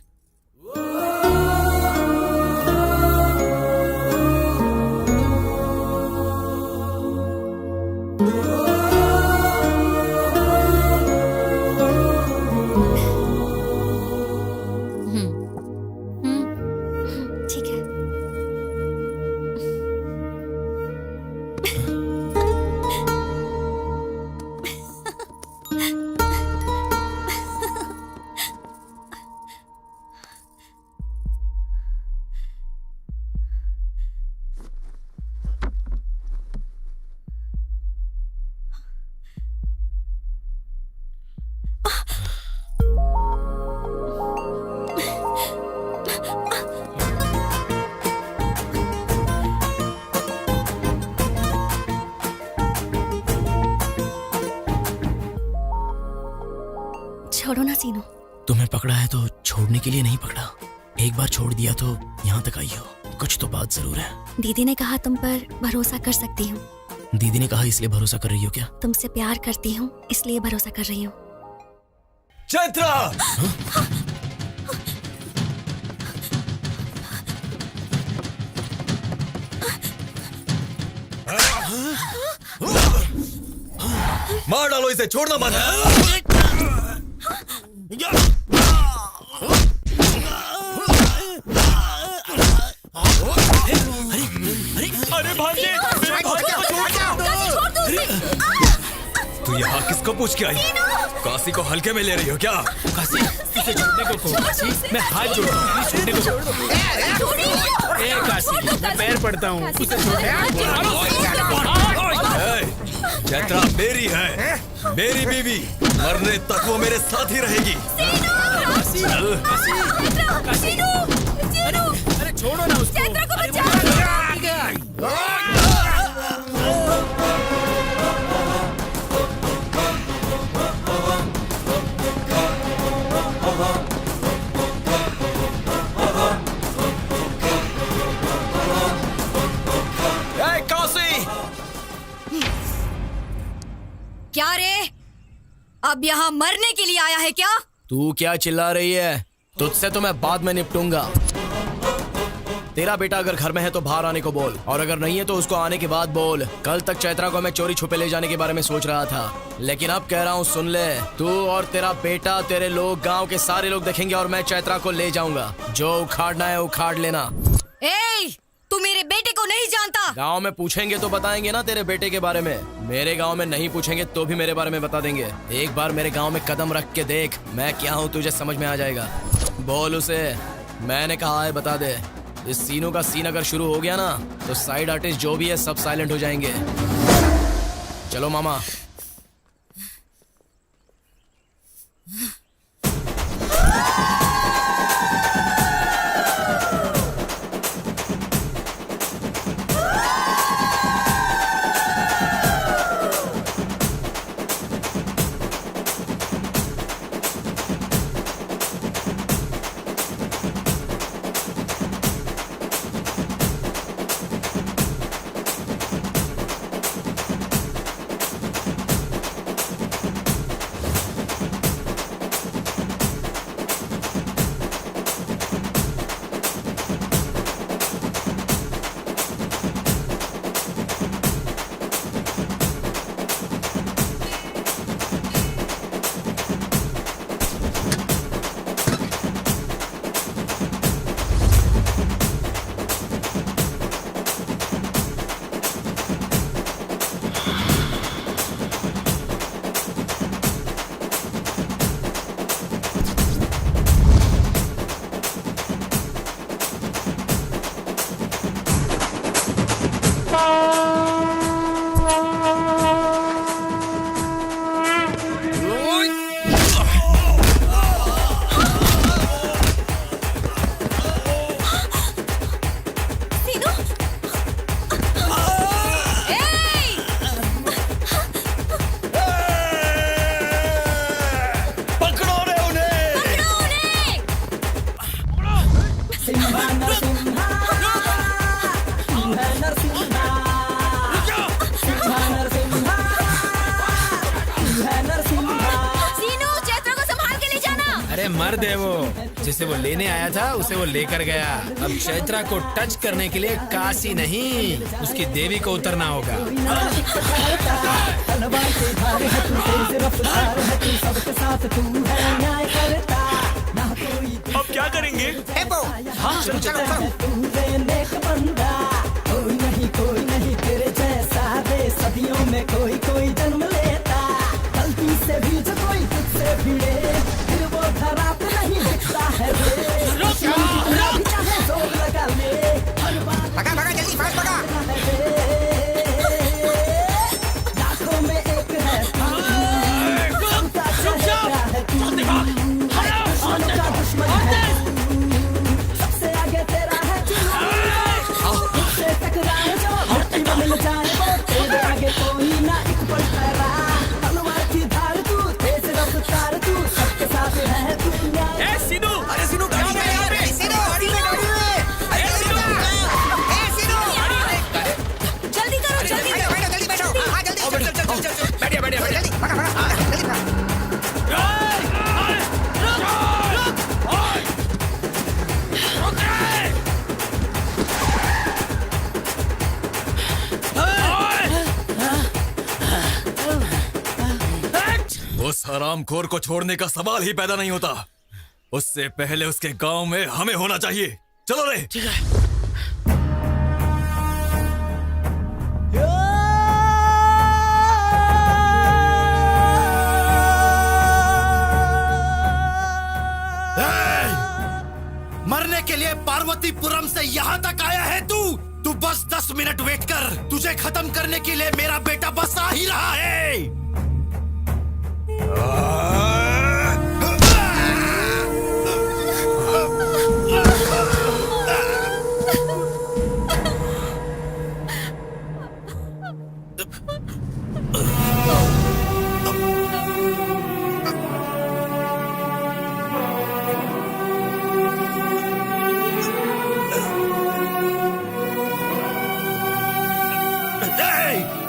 ठीक है। छोड़ो ना सीनू। तुम्हें पकड़ा है तो छोड़ने के लिए नहीं पकड़ा। एक बार छोड़ दिया तो यहाँ तक आई हो। कुछ तो बात जरूर है। दीदी ने कहा तुम पर भरोसा कर सकती हूँ। दीदी ने कहा इसलिए भरोसा कर रही हो क्या? तुमसे प्यार करती हूँ इसलिए भरोसा कर रही हूँ। चैत्रा! मार डालो इसे, छोड़ना मत। अरे भांजे, मेरे भांजे को छोड़ दो। तू यहाँ किसको पूछ के आई? काशी को हल्के में ले रही हो क्या? काशी, इसे छोड़ने को कहो। काशी, मैं हाथ जोड़ता हूँ, प्लीज छोड़ने को छोड़। ए काशी, मैं पैर पड़ता हूँ, उसे छोड़। चैत्रा मेरी है, मेरी बीवी। मरने तक वो मेरे साथ ही रहेगी। अरे छोड़ो ना उसको। चैत्रा को बचाओ। क्या रे? अब यहाँ मरने के लिए आया है क्या? तू क्या चिल्ला रही है? तुझसे तो मैं बाद में निपटूंगा। तेरा बेटा अगर घर में है तो बाहर आने को बोल, और अगर नहीं है तो उसको आने के बाद बोल। कल तक चैत्रा को मैं चोरी छुपे ले जाने के बारे में सोच रहा था, लेकिन अब कह रहा हूँ सुन ले। तू और तेरा बेटा, तेरे लोग, गांव के सारे लोग देखेंगे और मैं चैत्रा को ले जाऊंगा। जो उखाड़ना है उखाड़ लेना। ए, तू मेरे बेटे को नहीं जानता। गांव में पूछेंगे तो बताएंगे ना तेरे बेटे के बारे में। मेरे गांव में नहीं पूछेंगे तो भी मेरे बारे में बता देंगे। एक बार मेरे गांव में कदम रख के देख मैं क्या हूँ, तुझे समझ में आ जाएगा। बोल उसे मैंने कहा है बता दे। इस सीनों का सीन अगर शुरू हो गया ना तो साइड आर्टिस्ट जो भी है सब साइलेंट हो जाएंगे। चलो मामा। सीनू, चैत्रा को संभाल के ले जाना। अरे मर्द है वो, जिसे वो लेने आया था उसे वो लेकर गया। अब चैत्रा को टच करने के लिए काशी नहीं, उसकी देवी को उतरना होगा। अब क्या करेंगे? हाँ, चलो चलो चलो। सदियों में कोई कोई जन्म लेता, गलती से भी जो कोई तुझसे भिड़े, फिर वो धरा पे नहीं दिखता है रे। चाहे जोर लगा ले, भगा भगा जल्दी फास्ट भगा। लाखों में एक है तू, सबका चेहरा है तू, दुश्मनों का दुश्मन है तू, सबसे आगे तेरा है तू, मुझसे टकराए जो धरती में मिल जाए वो, तेरे आगे कोई ना एक पल ठहरा। तलवार की धार तू, तेज रफ्तार तू, सबके साथ है तू। सीनू, अरे सीनू गाड़ी में यहाँ पे, सीनू गाड़ी में, गाड़ी में। अरे सीनू, ए सीनू, जल्दी करो, जल्दी बैठो बैठो जल्दी बैठो। हाँ जल्दी चल चल चल चल। बैठिए बैठिए बैठिए। जल्दी भगा भगा जल्दी भगा। उस हरामखोर को छोड़ने का सवाल ही पैदा नहीं होता। उससे पहले उसके गांव में हमें होना चाहिए। चलो रे। ठीक है। मरने के लिए पार्वतीपुरम से यहाँ तक आया है तू? तू बस 10 मिनट वेट कर, तुझे खत्म करने के लिए मेरा बेटा बस आ ही रहा है।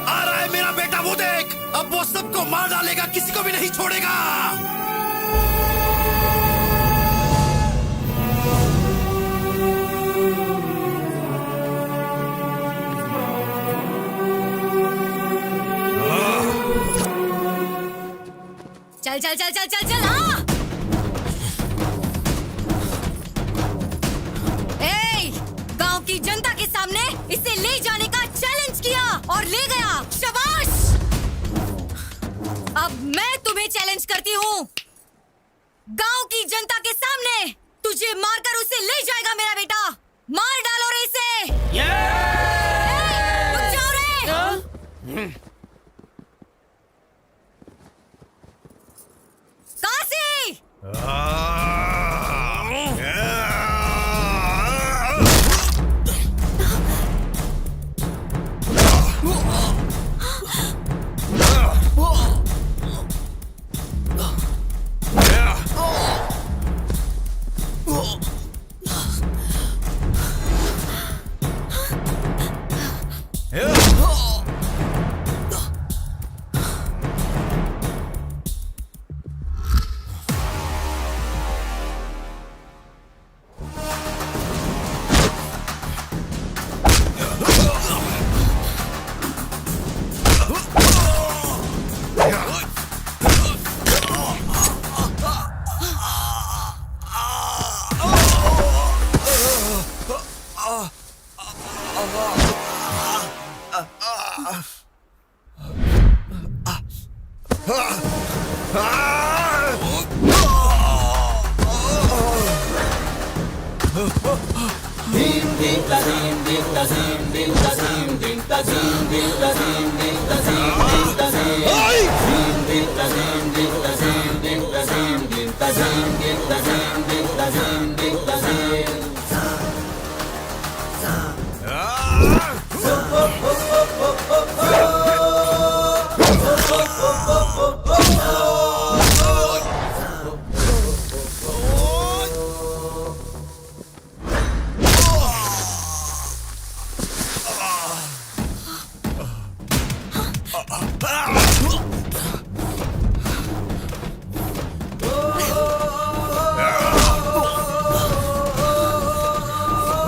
आ रहा है मेरा बेटा, वो देख। अब वो सबको मार डालेगा, किसी को भी नहीं छोड़ेगा। चल चल चल चल चल चल। हाँ, गांव की जनता के सामने इसे ले जाने का चैलेंज किया और ले गया। शाबाश। अब मैं तुम्हें चैलेंज करती हूँ, गांव की जनता के सामने तुझे मारकर उसे ले जाएगा मेरा बेटा। मार डालो रे इसे। रुक जाओ रे। काशी,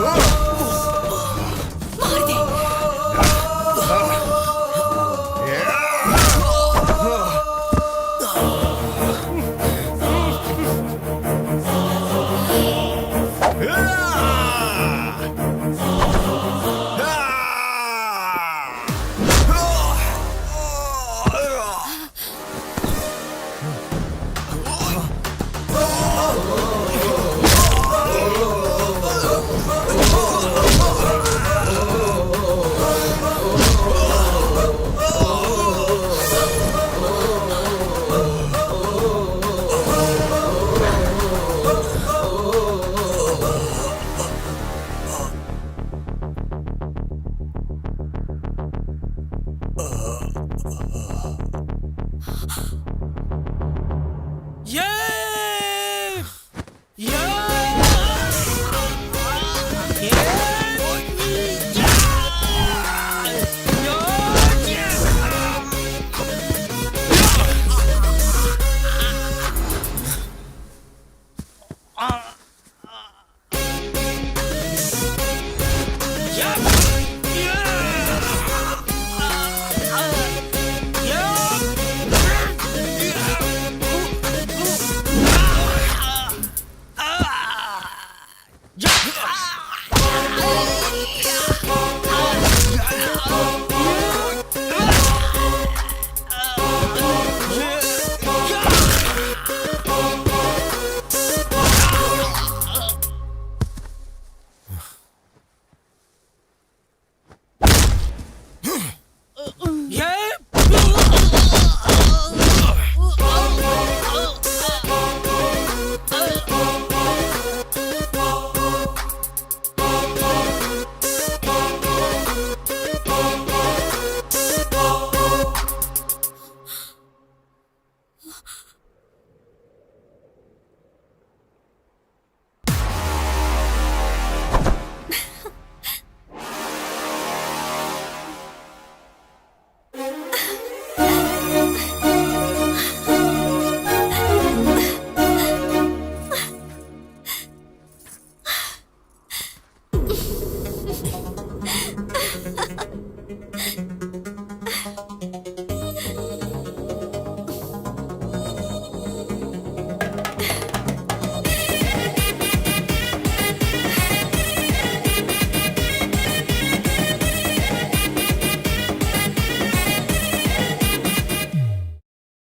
मार दे। Yeah.